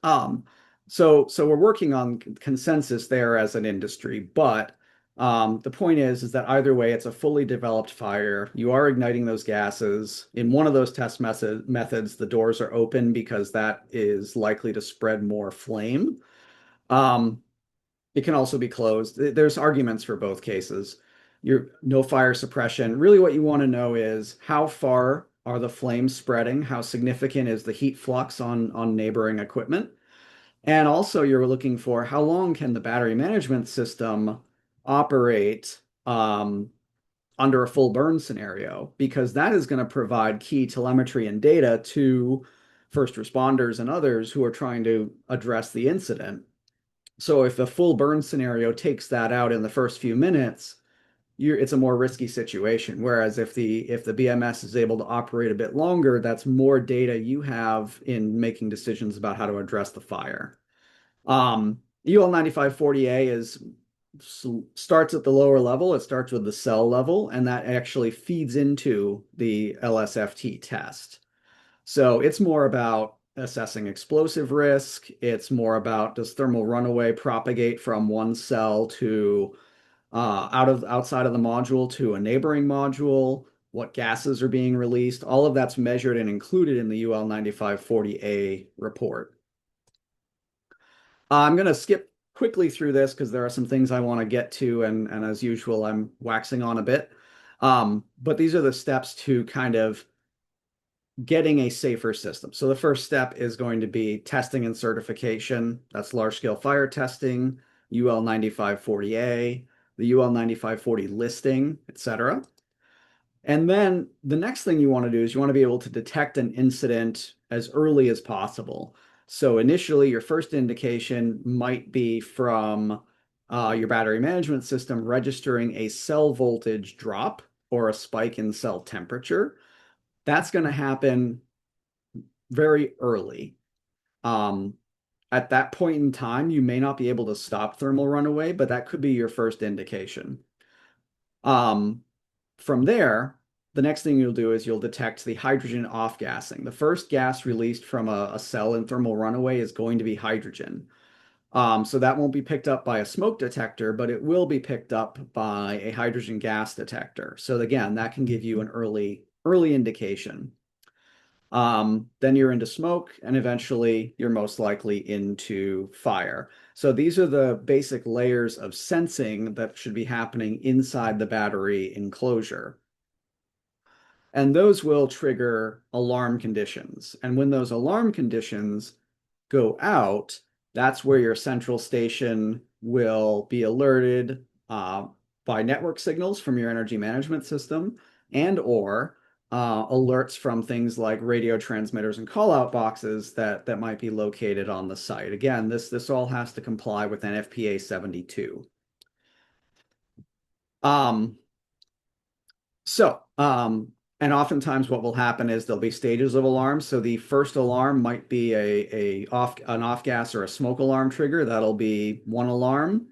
B: Um, so we're working on consensus there as an industry, but the point is that either way, it's a fully developed fire. You are igniting those gases. In one of those methods, the doors are open because that is likely to spread more flame. Um, it can also be closed. There's arguments for both cases. You're no fire suppression. Really, what you want to know is how far are the flames spreading? How significant is the heat flux on neighboring equipment? And also, you're looking for how long can the battery management system operate under a full burn scenario, because that is going to provide key telemetry and data to first responders and others who are trying to address the incident. So if the full burn scenario takes that out in the first few minutes, it's a more risky situation. Whereas if the BMS is able to operate a bit longer, that's more data you have in making decisions about how to address the fire. UL 9540A starts at the lower level. It starts with the cell level, and that actually feeds into the LSFT test. So it's more about assessing explosive risk. It's more about, does thermal runaway propagate from one cell to outside of the module to a neighboring module? What gases are being released? All of that's measured and included in the UL 9540A report. I'm going to skip quickly through this because there are some things I want to get to, and as usual, I'm waxing on a bit. But these are the steps to kind of getting a safer system. So the first step is going to be testing and certification. That's large scale fire testing, UL 9540A, the UL 9540 listing, etc. And then the next thing you want to do is you want to be able to detect an incident as early as possible. So initially, your first indication might be from your battery management system registering a cell voltage drop or a spike in cell temperature. That's going to happen very early. Um, at that point in time, you may not be able to stop thermal runaway, but that could be your first indication. Um, from there, the next thing you'll do is you'll detect the hydrogen off-gassing. The first gas released from a cell in thermal runaway is going to be hydrogen. So that won't be picked up by a smoke detector, but it will be picked up by a hydrogen gas detector. So again, that can give you an early early indication. Then you're into smoke, and eventually you're most likely into fire. So these are the basic layers of sensing that should be happening inside the battery enclosure. And those will trigger alarm conditions. And when those alarm conditions go out, that's where your central station will be alerted by network signals from your energy management system and or alerts from things like radio transmitters and call-out boxes that might be located on the site. Again, this all has to comply with NFPA 72. Um, and oftentimes what will happen is there'll be stages of alarms. So the first alarm might be an off gas or a smoke alarm trigger. That'll be one alarm.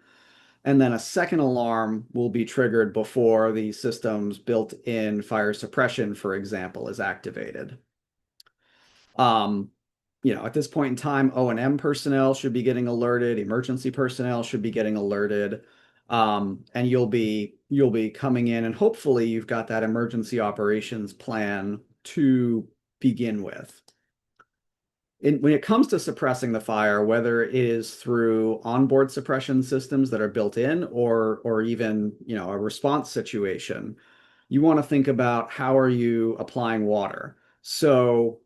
B: And then a second alarm will be triggered before the system's built-in fire suppression, for example, is activated. Um, at this point in time, O&M personnel should be getting alerted, emergency personnel should be getting alerted, and you'll be coming in, and hopefully you've got that emergency operations plan to begin with. When it comes to suppressing the fire, whether it is through onboard suppression systems that are built in or even a response situation, you want to think about how are you applying water. So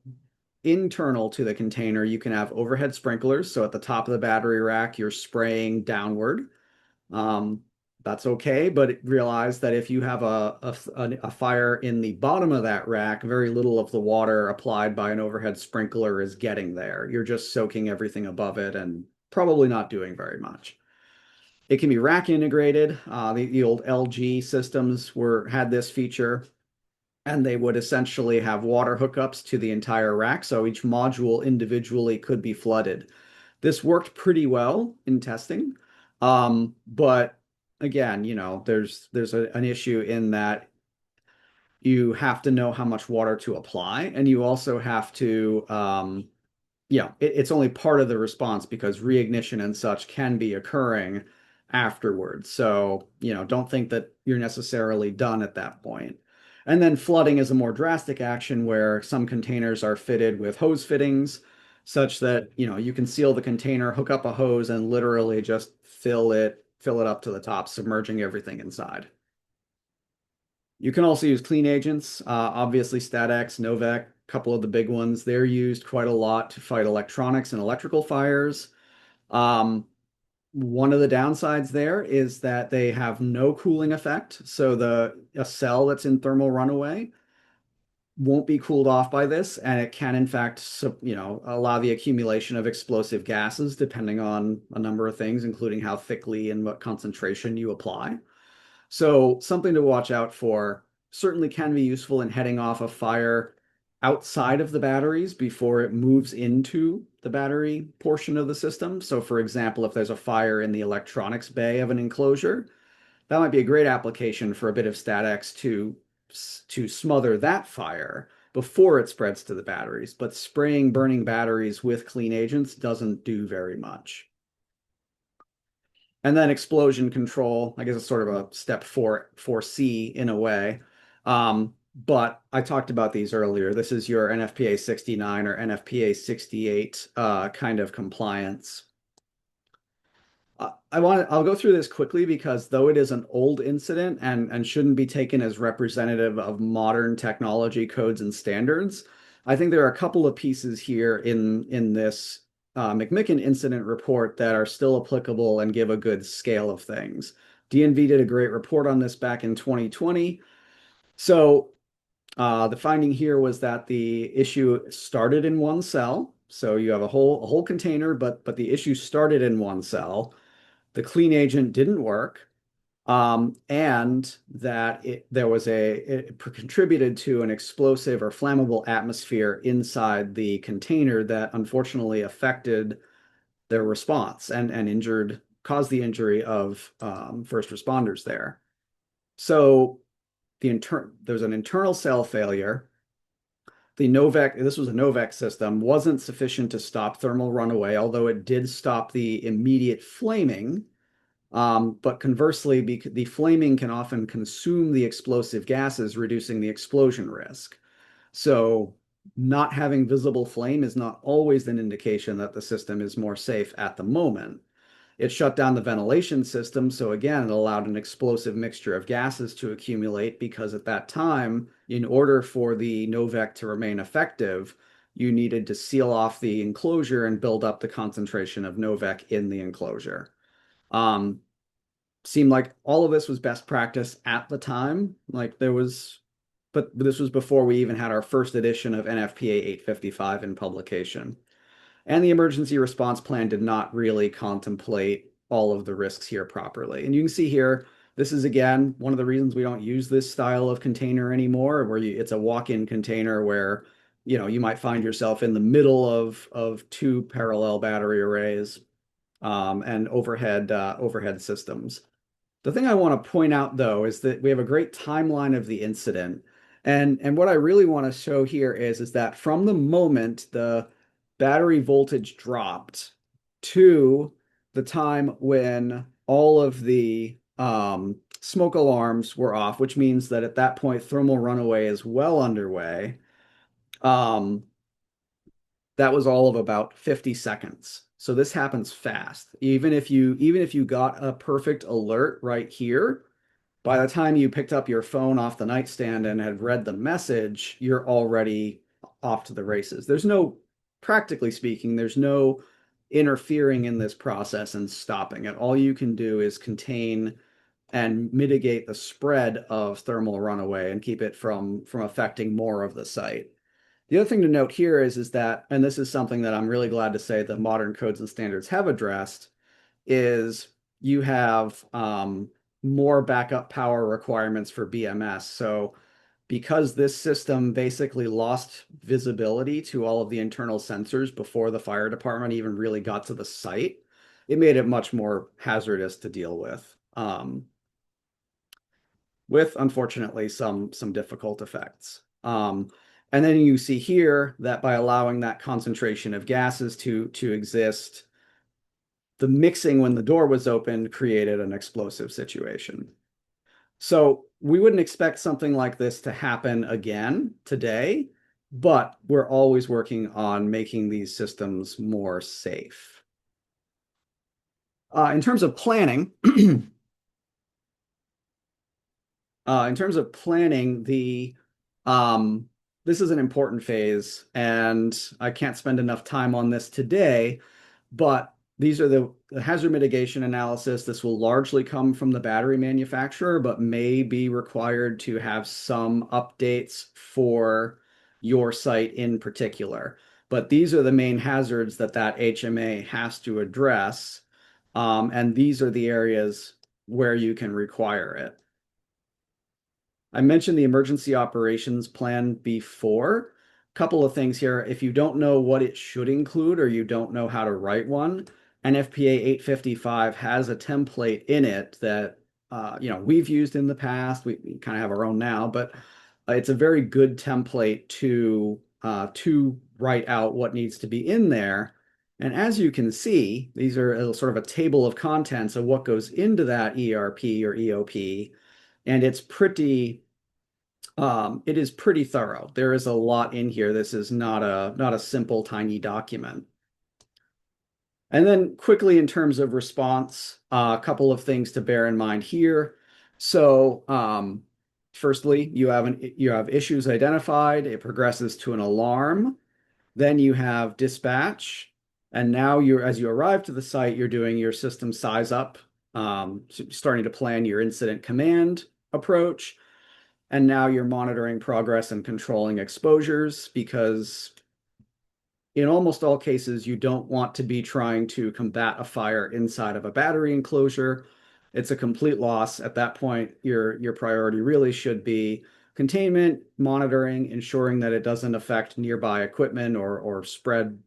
B: internal to the container, you can have overhead sprinklers. So at the top of the battery rack, you're spraying downward. Um, that's okay, but realize that if you have a fire in the bottom of that rack, very little of the water applied by an overhead sprinkler is getting there. You're just soaking everything above it and probably not doing very much. It can be rack integrated. The old LG systems had this feature, and they would essentially have water hookups to the entire rack, so each module individually could be flooded. This worked pretty well in testing, but again, there's an issue in that you have to know how much water to apply, and you also have to it's only part of the response because reignition and such can be occurring afterwards. So, don't think that you're necessarily done at that point. And then flooding is a more drastic action where some containers are fitted with hose fittings such that, you can seal the container, hook up a hose, and literally just fill it up to the top, submerging everything inside. You can also use clean agents, obviously StatX, Novec, a couple of the big ones. They're used quite a lot to fight electronics and electrical fires. Um, One of the downsides there is that they have no cooling effect. So a cell that's in thermal runaway won't be cooled off by this, and it can in fact, allow the accumulation of explosive gases depending on a number of things, including how thickly and what concentration you apply. So something to watch out for. Certainly can be useful in heading off a fire outside of the batteries before it moves into the battery portion of the system. So for example, if there's a fire in the electronics bay of an enclosure, that might be a great application for a bit of StatX to smother that fire before it spreads to the batteries. But spraying burning batteries with clean agents doesn't do very much. And then explosion control, I guess it's sort of a step 4C in a way. But I talked about these earlier. This is your NFPA 69 or NFPA 68 kind of compliance. I'll go through this quickly because though it is an old incident and shouldn't be taken as representative of modern technology codes and standards, I think there are a couple of pieces here in this McMicken incident report that are still applicable and give a good scale of things. DNV did a great report on this back in 2020. So the finding here was that the issue started in one cell. So you have a whole container, but the issue started in one cell. The clean agent didn't work, and that it contributed to an explosive or flammable atmosphere inside the container that unfortunately affected their response and caused the injury of first responders there. So there's an internal cell failure. This was a Novec system, wasn't sufficient to stop thermal runaway, although it did stop the immediate flaming. But conversely, the flaming can often consume the explosive gases, reducing the explosion risk. So not having visible flame is not always an indication that the system is more safe at the moment. It shut down the ventilation system, so again, it allowed an explosive mixture of gases to accumulate because at that time, in order for the Novec to remain effective, you needed to seal off the enclosure and build up the concentration of Novec in the enclosure. Um, Seemed like all of this was best practice at the time. But this was before we even had our first edition of NFPA 855 in publication. And the emergency response plan did not really contemplate all of the risks here properly. And you can see here, this is again one of the reasons we don't use this style of container anymore, where it's a walk-in container where you might find yourself in the middle of two parallel battery arrays and overhead systems. The thing I want to point out, though, is that we have a great timeline of the incident. And what I really want to show here is that from the moment the battery voltage dropped to the time when all of the smoke alarms were off, which means that at that point thermal runaway is well underway, um, that was all of about 50 seconds. So this happens fast. Even if you got a perfect alert right here, by the time you picked up your phone off the nightstand and had read the message, you're already off to the races. Practically speaking, there's no interfering in this process and stopping it. All you can do is contain and mitigate the spread of thermal runaway and keep it from affecting more of the site. The other thing to note here is that, and this is something that I'm really glad to say that modern codes and standards have addressed, is you have more backup power requirements for BMS. So because this system basically lost visibility to all of the internal sensors before the fire department even really got to the site, it made it much more hazardous to deal with unfortunately some difficult effects. And then you see here that by allowing that concentration of gases to exist, the mixing when the door was opened created an explosive situation. So we wouldn't expect something like this to happen again today, but we're always working on making these systems more safe. In terms of planning, um, this is an important phase, and I can't spend enough time on this today, but these are the hazard mitigation analysis. This will largely come from the battery manufacturer, but may be required to have some updates for your site in particular. But these are the main hazards that HMA has to address, and these are the areas where you can require it. I mentioned the emergency operations plan before. Couple of things here. If you don't know what it should include or you don't know how to write one, NFPA 855 has a template in it that we've used in the past. We kind of have our own now, but it's a very good template to write out what needs to be in there. And as you can see, these are sort of a table of contents of what goes into that ERP or EOP, and it is pretty thorough. There is a lot in here. This is not a simple tiny document. And then quickly in terms of response, a couple of things to bear in mind here. So firstly, you have issues identified. It progresses to an alarm. Then you have dispatch. And now as you arrive to the site, you're doing your system size up, starting to plan your incident command approach. And now you're monitoring progress and controlling exposures because in almost all cases, you don't want to be trying to combat a fire inside of a battery enclosure. It's a complete loss. At that point, your priority really should be containment, monitoring, ensuring that it doesn't affect nearby equipment or spread,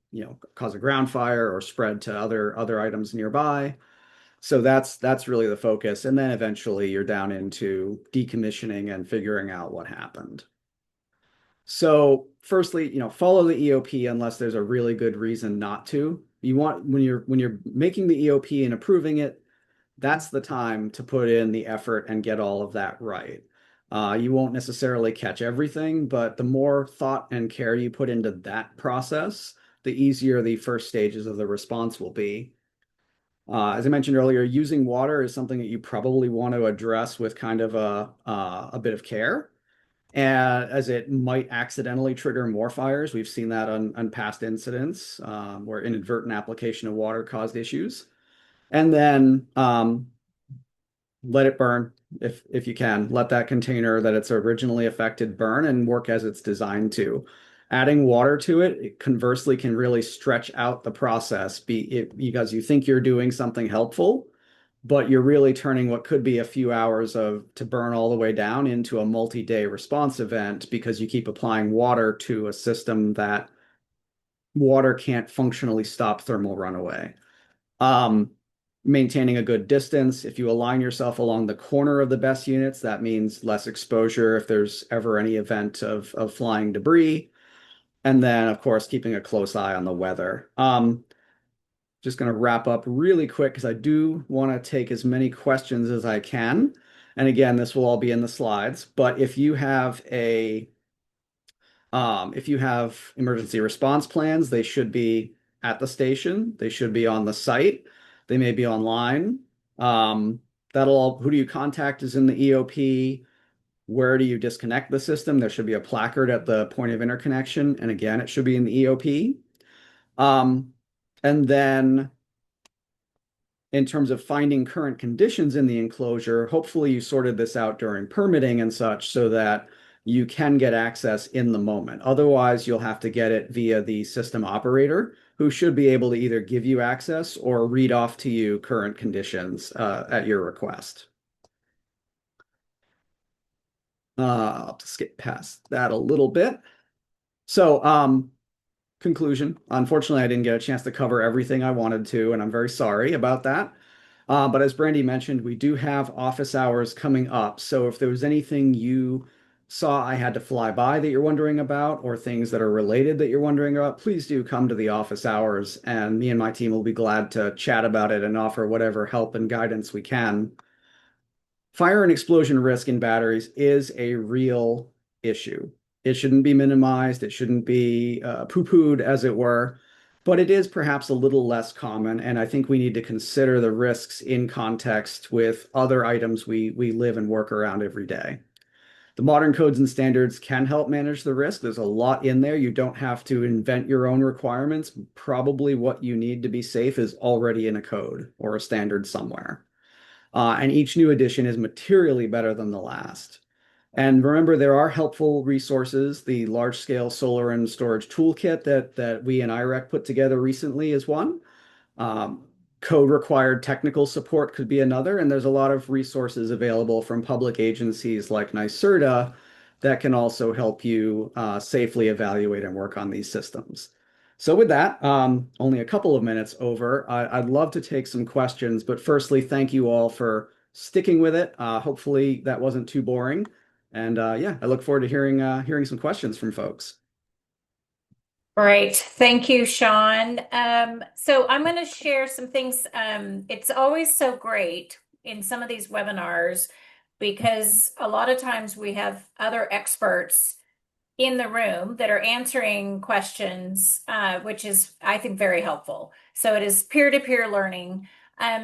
B: cause a ground fire or spread to other items nearby. So that's really the focus. And then eventually you're down into decommissioning and figuring out what happened. So firstly, follow the EOP unless there's a really good reason not to. You want when you're making the EOP and approving it, that's the time to put in the effort and get all of that right. You won't necessarily catch everything, but the more thought and care you put into that process, the easier the first stages of the response will be. As I mentioned earlier, using water is something that you probably want to address with kind of a bit of care, and as it might accidentally trigger more fires. We've seen that on past incidents where inadvertent application of water caused issues. And then let it burn if you can. Let that container that it's originally affected burn and work as it's designed to. Adding water to it conversely can really stretch out the process because you think you're doing something helpful, but you're really turning what could be a few hours of to burn all the way down into a multi-day response event because you keep applying water to a system that water can't functionally stop thermal runaway. Um, Maintaining a good distance. If you align yourself along the corner of the BESS units, that means less exposure if there's ever any event of flying debris. And then, of course, keeping a close eye on the weather. Just going to wrap up really quick because I do want to take as many questions as I can. And again, this will all be in the slides. But if you have emergency response plans, they should be at the station. They should be on the site. They may be online. Who do you contact is in the EOP. Where do you disconnect the system? There should be a placard at the point of interconnection. And again, it should be in the EOP. And then in terms of finding current conditions in the enclosure, hopefully you sorted this out during permitting and such so that you can get access in the moment. Otherwise, you'll have to get it via the system operator, who should be able to either give you access or read off to you current conditions at your request. I'll just skip past that a little bit. So, conclusion. Unfortunately, I didn't get a chance to cover everything I wanted to, and I'm very sorry about that. But as Brandy mentioned, we do have office hours coming up. So if there was anything you saw I had to fly by that you're wondering about, or things that are related that you're wondering about, please do come to the office hours, and me and my team will be glad to chat about it and offer whatever help and guidance we can. Fire and explosion risk in batteries is a real issue. It shouldn't be minimized. It shouldn't be poo-pooed, as it were, but it is perhaps a little less common. And I think we need to consider the risks in context with other items we live and work around every day. The modern codes and standards can help manage the risk. There's a lot in there. You don't have to invent your own requirements. Probably what you need to be safe is already in a code or a standard somewhere. And each new edition is materially better than the last. And remember, there are helpful resources. The large-scale solar and storage toolkit that we and IREC put together recently is one. Um, Code-required technical support could be another, and there's a lot of resources available from public agencies like NYSERDA that can also help you safely evaluate and work on these systems. So with that, only a couple of minutes over. I'd love to take some questions, but firstly, thank you all for sticking with it. Hopefully that wasn't too boring. And yeah, I look forward to hearing some questions from folks.
A: Great. Thank you, Sean. So I'm going to share some things. It's always so great in some of these webinars because a lot of times we have other experts in the room that are answering questions, which is, I think, very helpful. So it is peer-to-peer learning.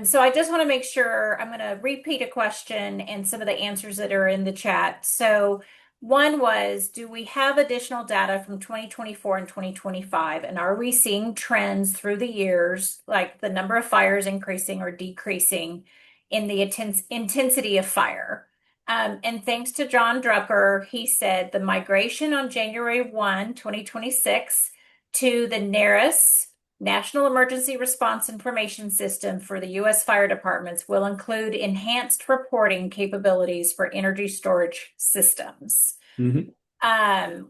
A: So I just want to make sure I'm going to repeat a question and some of the answers that are in the chat. So one was, do we have additional data from 2024 and 2025? And are we seeing trends through the years, like the number of fires increasing or decreasing in the intensity of fire? And thanks to John Drucker, he said the migration on January 1, 2026 to the NERIS, National Emergency Response Information System for the U.S. fire departments will include enhanced reporting capabilities for energy storage systems,
B: Mhm.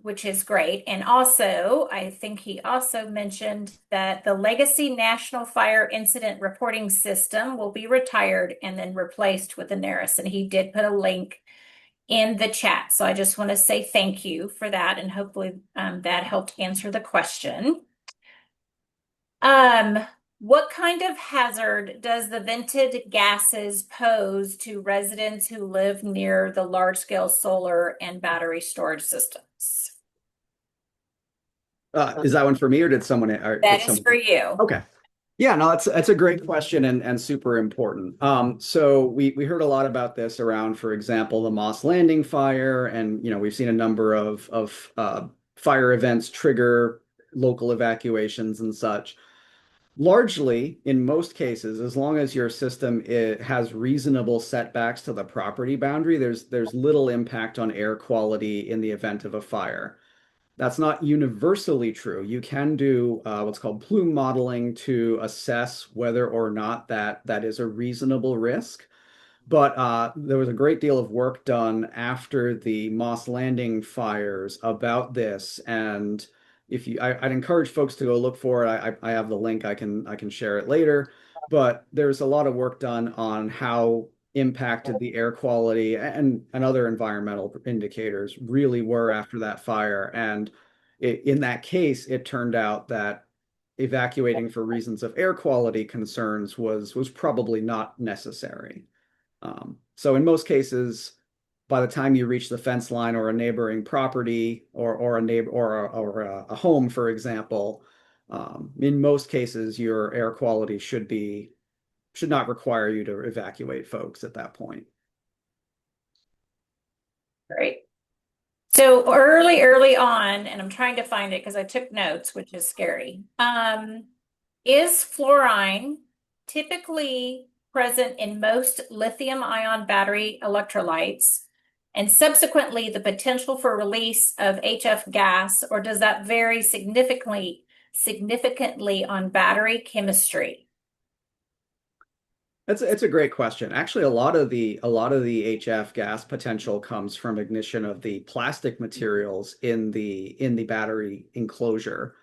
A: which is great. And also, I think he also mentioned that the legacy National Fire Incident Reporting System will be retired and then replaced with the NERIS. And he did put a link in the chat. So I just want to say thank you for that. And hopefully that helped answer the question. What kind of hazard does the vented gases pose to residents who live near the large-scale solar and battery storage systems?
B: Is that one for me or did
A: That is for
B: someone?
A: you.
B: Okay. Yeah, no, that's a great question and super important. So we heard a lot about this around, for example, the Moss Landing fire, and we've seen a number of fire events trigger local evacuations and such. Largely, in most cases, as long as your system has reasonable setbacks to the property boundary, there's little impact on air quality in the event of a fire. That's not universally true. You can do what's called plume modeling to assess whether or not that is a reasonable risk. But there was a great deal of work done after the Moss Landing fires about this, and I'd encourage folks to go look for it. I have the link. I can share it later. But there's a lot of work done on how impacted the air quality and other environmental indicators really were after that fire. And in that case, it turned out that evacuating for reasons of air quality concerns was probably not necessary. So in most cases, by the time you reach the fence line or a neighboring property or a neighbor or a home, for example, in most cases your air quality should not require you to evacuate folks at that point.
A: Great. So early on, and I'm trying to find it because I took notes, which is scary. Is fluorine typically present in most lithium-ion battery electrolytes, and subsequently the potential for release of HF gas, or does that vary significantly on battery chemistry?
B: It's a great question. Actually, a lot of the HF gas potential comes from ignition of the plastic materials in the battery enclosure.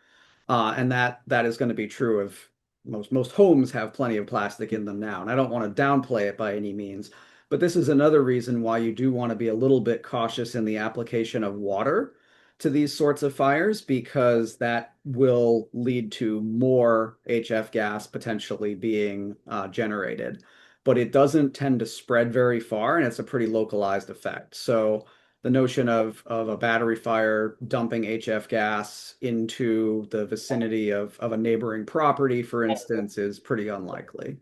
B: And that is going to be true of most homes have plenty of plastic in them now. And I don't want to downplay it by any means, but this is another reason why you do want to be a little bit cautious in the application of water to these sorts of fires, because that will lead to more HF gas potentially being generated. But it doesn't tend to spread very far, and it's a pretty localized effect. So the notion of a battery fire dumping HF gas into the vicinity of a neighboring property, for instance, is pretty unlikely.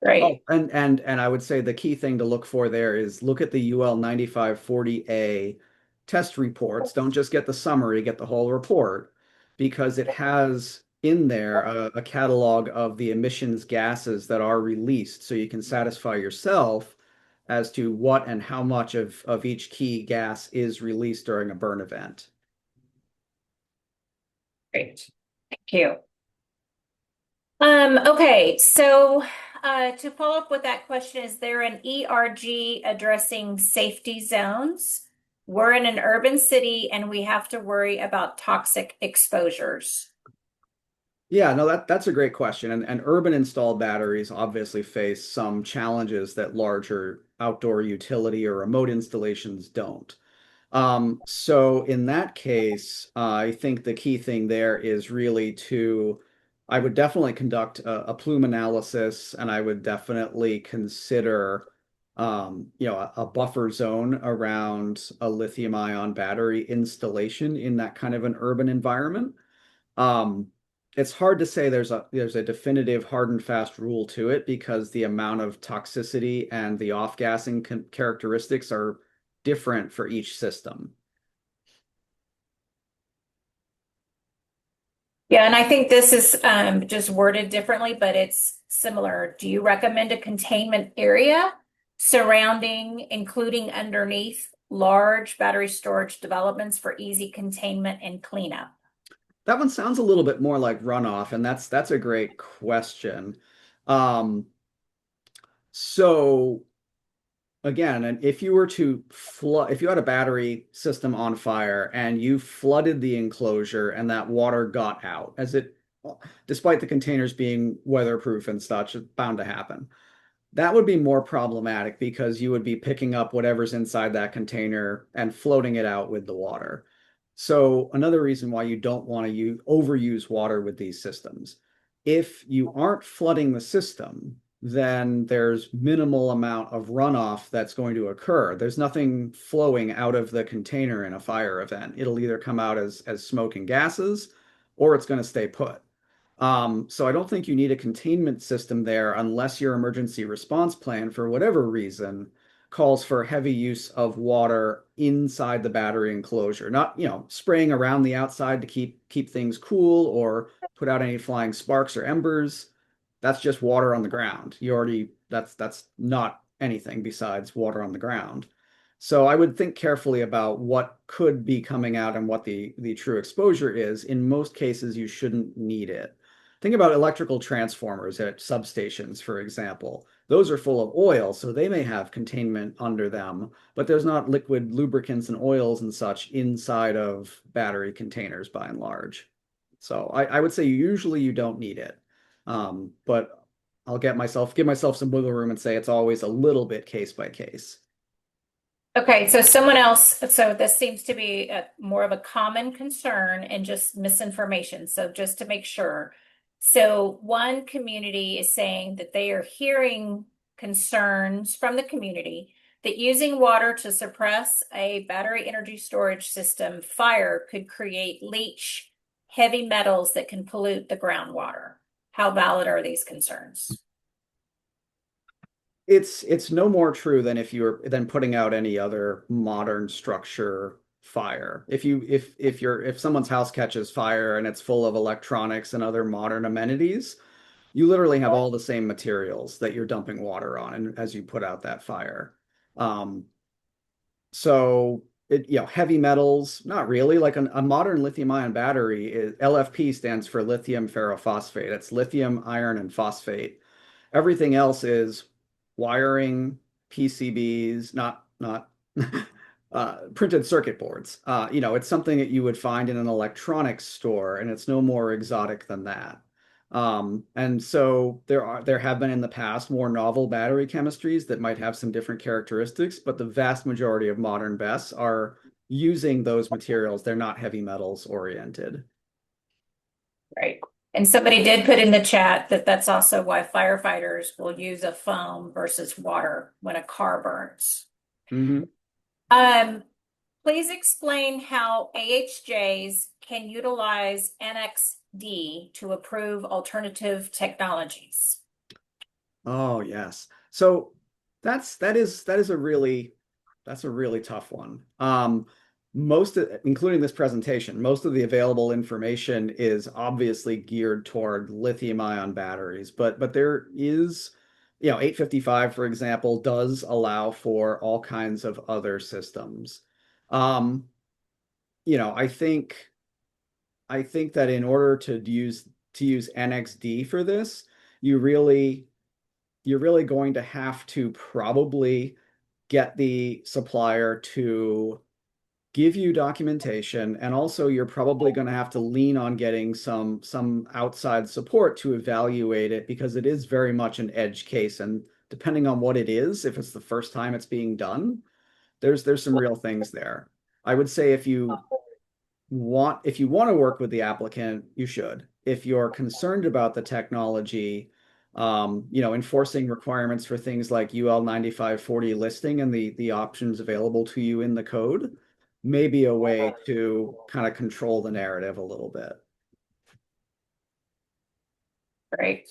B: Oh,
A: Right.
B: and I would say the key thing to look for there is look at the UL 9540A test reports. Don't just get the summary, get the whole report, because it has in there a catalog of the emissions gases that are released, so you can satisfy yourself as to what and how much of each key gas is released during a burn event.
A: Great. Thank you. Okay, so to follow up with that question, is there an ERG addressing safety zones? We're in an urban city and we have to worry about toxic exposures.
B: Yeah, no, that's a great question. And urban installed batteries obviously face some challenges that larger outdoor utility or remote installations don't. So in that case, I think the key thing there is really I would definitely conduct a plume analysis, and I would definitely consider, a buffer zone around a lithium ion battery installation in that kind of an urban environment. Um, it's hard to say there's a definitive hard and fast rule to it, because the amount of toxicity and the off-gassing characteristics are different for each system.
A: Yeah, and I think this is just worded differently, but it's similar. Do you recommend a containment area surrounding, including underneath large battery storage developments for easy containment and cleanup?
B: That one sounds a little bit more like runoff, and that's a great question. Um, so again, and if you were to flood, if you had a battery system on fire and you flooded the enclosure and that water got out, despite the containers being weatherproof and such, it's bound to happen. That would be more problematic because you would be picking up whatever's inside that container and floating it out with the water. So another reason why you don't want to overuse water with these systems. If you aren't flooding the system, then there's minimal amount of runoff that's going to occur. There's nothing flowing out of the container in a fire event. It'll either come out as smoke and gases, or it's going to stay put. So I don't think you need a containment system there unless your emergency response plan, for whatever reason, calls for heavy use of water inside the battery enclosure, not, spraying around the outside to keep things cool or put out any flying sparks or embers. That's just water on the ground. That's not anything besides water on the ground. So I would think carefully about what could be coming out and what the true exposure is. In most cases, you shouldn't need it. Think about electrical transformers at substations, for example. Those are full of oil, so they may have containment under them, but there's not liquid lubricants and oils and such inside of battery containers by and large. So I would say usually you don't need it. But I'll give myself some wiggle room and say it's always a little bit case by case.
A: Okay, so this seems to be more of a common concern and just misinformation. So just to make sure. So one community is saying that they are hearing concerns from the community that using water to suppress a battery energy storage system fire could create leach heavy metals that can pollute the groundwater. How valid are these concerns?
B: It's no more true than than putting out any other modern structure fire. If someone's house catches fire and it's full of electronics and other modern amenities, you literally have all the same materials that you're dumping water on and as you put out that fire. Um, so heavy metals, not really. Like a modern lithium ion battery is LFP stands for lithium ferrophosphate. It's lithium, iron, and phosphate. Everything else is wiring, PCBs, not printed circuit boards. It's something that you would find in an electronics store, and it's no more exotic than that. And so there have been in the past more novel battery chemistries that might have some different characteristics, but the vast majority of modern BESS are using those materials. They're not heavy metals oriented.
A: Right. And somebody did put in the chat that that's also why firefighters will use a foam versus water when a car burns.
B: Mhm.
A: Um, Please explain how AHJs can utilize NXD to approve alternative technologies.
B: Oh, yes. So that is a really tough one. Including this presentation, most of the available information is obviously geared toward lithium ion batteries, but there is, 855, for example, does allow for all kinds of other systems. Um, you know, I think I think that in order to use NXD for this, you really you're really going to have to probably get the supplier to give you documentation, and also you're probably going to have to lean on getting some outside support to evaluate it because it is very much an edge case, and depending on what it is, if it's the first time it's being done, there's some real things there. I would say if you want to work with the applicant, you should. If you're concerned about the technology, enforcing requirements for things like UL 9540 listing and the options available to you in the code may be a way to kind of control the narrative a little bit.
A: Right.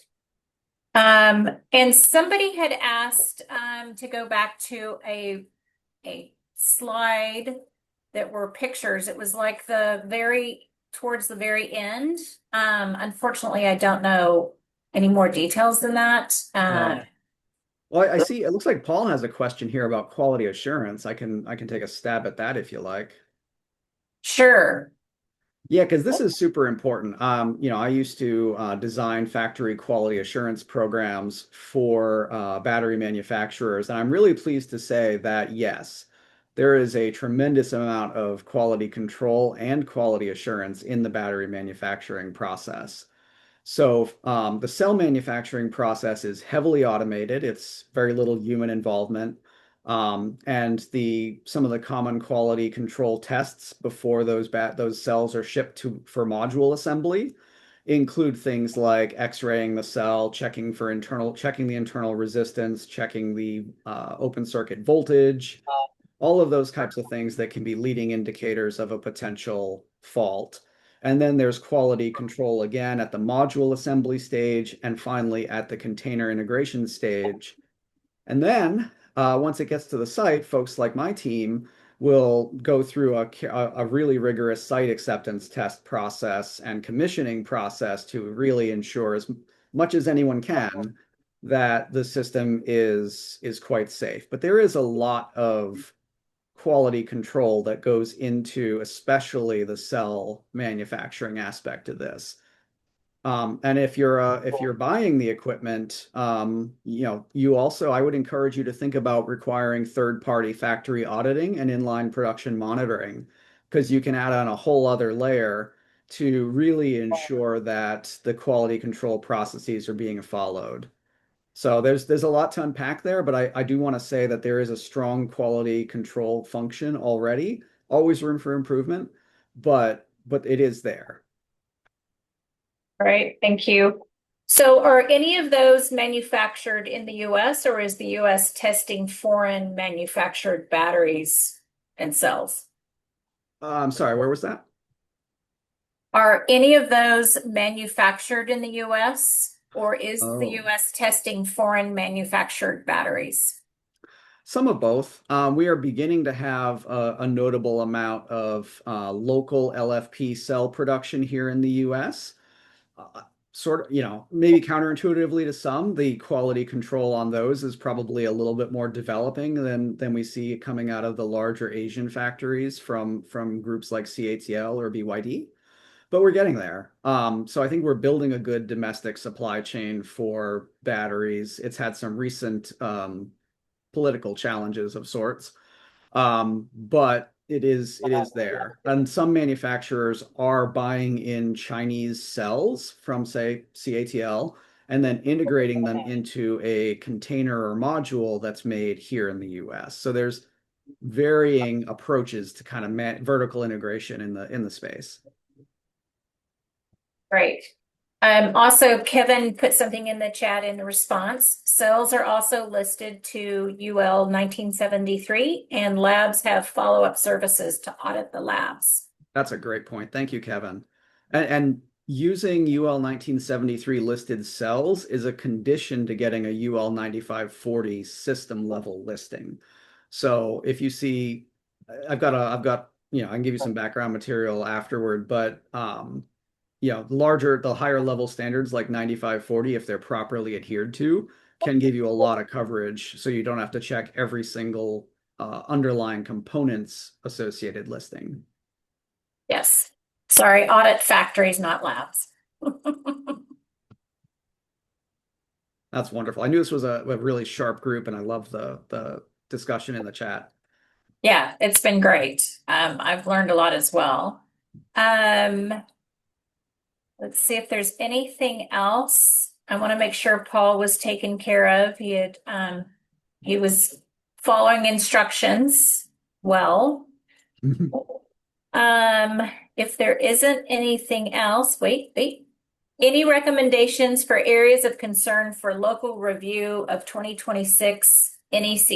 A: And somebody had asked to go back to a slide that were pictures. It was like towards the very end. Unfortunately, I don't know any more details than that.
B: Well, I see. It looks like Paul has a question here about quality assurance. I can take a stab at that if you like.
A: Sure.
B: Yeah, because this is super important. I used to design factory quality assurance programs for battery manufacturers, and I'm really pleased to say that yes, there is a tremendous amount of quality control and quality assurance in the battery manufacturing process. So the cell manufacturing process is heavily automated. It's very little human involvement. And some of the common quality control tests before those cells are shipped for module assembly include things like X-raying the cell, checking the internal resistance, checking the open circuit voltage, all of those types of things that can be leading indicators of a potential fault. And then there's quality control again at the module assembly stage, and finally at the container integration stage. And then once it gets to the site, folks like my team will go through a really rigorous site acceptance test process and commissioning process to really ensure as much as anyone can that the system is quite safe. But there is a lot of quality control that goes into especially the cell manufacturing aspect of this. And if you're buying the equipment, you also I would encourage you to think about requiring third-party factory auditing and inline production monitoring, because you can add on a whole other layer to really ensure that the quality control processes are being followed. So there's a lot to unpack there, but I do want to say that there is a strong quality control function already. Always room for improvement, but it is there.
A: All right, thank you. So are any of those manufactured in the US, or is the US testing foreign manufactured batteries and cells?
B: I'm sorry, where was that?
A: Are any of those manufactured in the US, or is the
B: Oh.
A: US testing foreign manufactured batteries?
B: Some of both. We are beginning to have a notable amount of local LFP cell production here in the US. Sort of, maybe counterintuitively to some, the quality control on those is probably a little bit more developing than we see coming out of the larger Asian factories from groups like CATL or BYD. But we're getting there. So I think we're building a good domestic supply chain for batteries. It's had some recent political challenges of sorts. But it is there. And some manufacturers are buying in Chinese cells from, say, CATL, and then integrating them into a container or module that's made here in the US. So there's varying approaches to kind of vertical integration in the space.
A: Right. Also, Kevin put something in the chat in response. Cells are also listed to UL 1973, and labs have follow-up services to audit the labs.
B: That's a great point. Thank you, Kevin. And using UL 1973 listed cells is a condition to getting a UL 9540 system level listing. So if you see, I can give you some background material afterward, but the higher level standards like 9540, if they're properly adhered to, can give you a lot of coverage, so you don't have to check every single underlying components associated listing.
A: Yes. Sorry, audit factories, not labs.
B: That's wonderful. I knew this was a really sharp group, and I love the discussion in the chat.
A: Yeah, it's been great. I've learned a lot as well. Let's see if there's anything else. I want to make sure Paul was taken care of. He was following instructions well. If there isn't anything else, wait. Any recommendations for areas of concern for local review of 2026 NEC?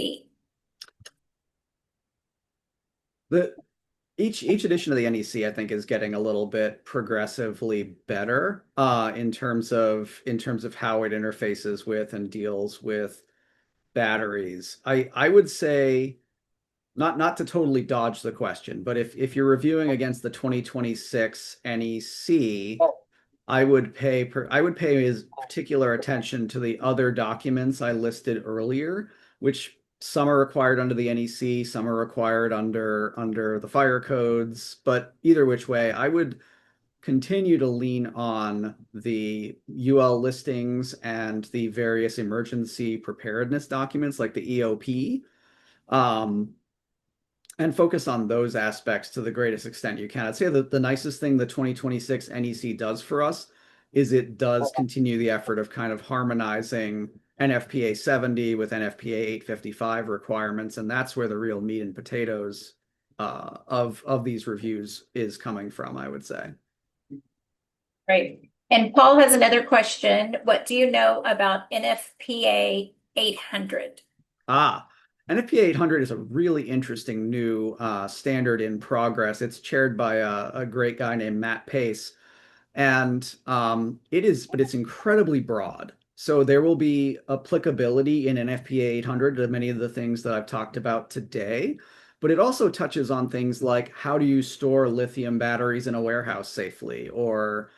B: Each edition of the NEC, I think, is getting a little bit progressively better in terms of how it interfaces with and deals with batteries. I would say, not to totally dodge the question, but if you're reviewing against the 2026 NEC, I would pay particular attention to the other documents I listed earlier, which some are required under the NEC, some are required under the fire codes. But either which way, I would continue to lean on the UL listings and the various emergency preparedness documents like the EOP. And focus on those aspects to the greatest extent you can. I'd say that the nicest thing the 2026 NEC does for us is it does continue the effort of kind of harmonizing NFPA 70 with NFPA 855 requirements, and that's where the real meat and potatoes of these reviews is coming from, I would say.
A: Right. And Paul has another question. What do you know about NFPA 800?
B: Ah, NFPA 800 is a really interesting new standard in progress. It's chaired by a great guy named Matt Pace. And but it's incredibly broad. So there will be applicability in an FPA 800 to many of the things that I've talked about today, but it also touches on things like how do you store lithium batteries in a warehouse safely, or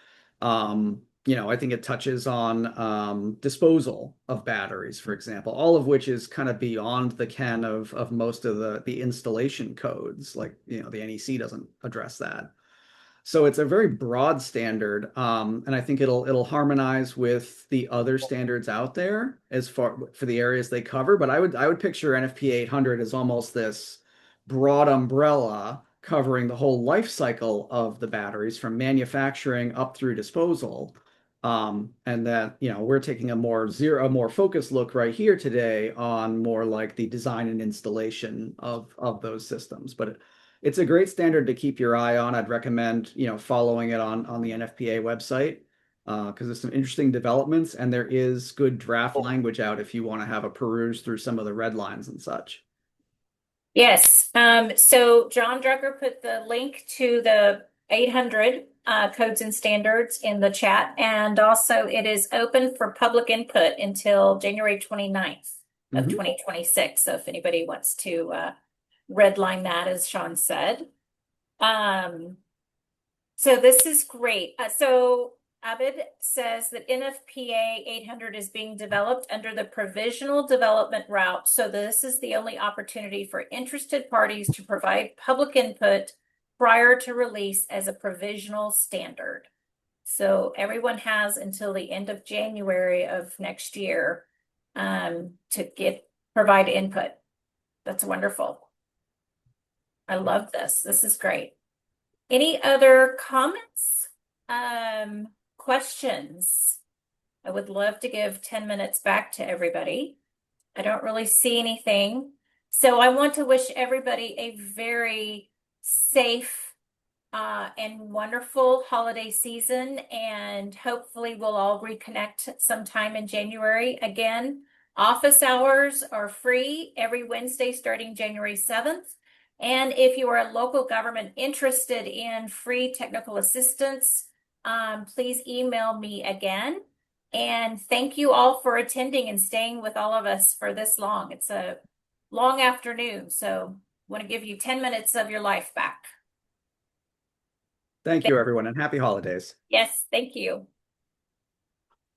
B: I think it touches on disposal of batteries, for example, all of which is kind of beyond the ken of most of the installation codes. Like, the NEC doesn't address that. So it's a very broad standard, and I think it'll harmonize with the other standards out there as far for the areas they cover. But I would picture NFPA 800 as almost this broad umbrella covering the whole life cycle of the batteries from manufacturing up through disposal. And that, we're taking a more focused look right here today on more like the design and installation of those systems. But it's a great standard to keep your eye on. I'd recommend, following it on the NFPA website because there's some interesting developments, and there is good draft language out if you want to have a peruse through some of the red lines and such.
A: Yes. So John Drucker put the link to the 800 codes and standards in the chat. And also it is open for public input until January 29th of 2026. So if anybody wants to redline that, as Sean said. So this is great. So Abid says that NFPA 800 is being developed under the provisional development route. So this is the only opportunity for interested parties to provide public input prior to release as a provisional standard. So everyone has until the end of January of next year to provide input. That's wonderful. I love this. This is great. Any other comments? Questions? I would love to give 10 minutes back to everybody. I don't really see anything. So I want to wish everybody a very safe and wonderful holiday season, and hopefully we'll all reconnect sometime in January. Again, office hours are free every Wednesday starting January 7th. And if you are a local government interested in free technical assistance, please email me again. And thank you all for attending and staying with all of us for this long. It's a long afternoon, so I want to give you 10 minutes of your life back.
B: Thank you, everyone, and happy holidays.
A: Yes, thank you.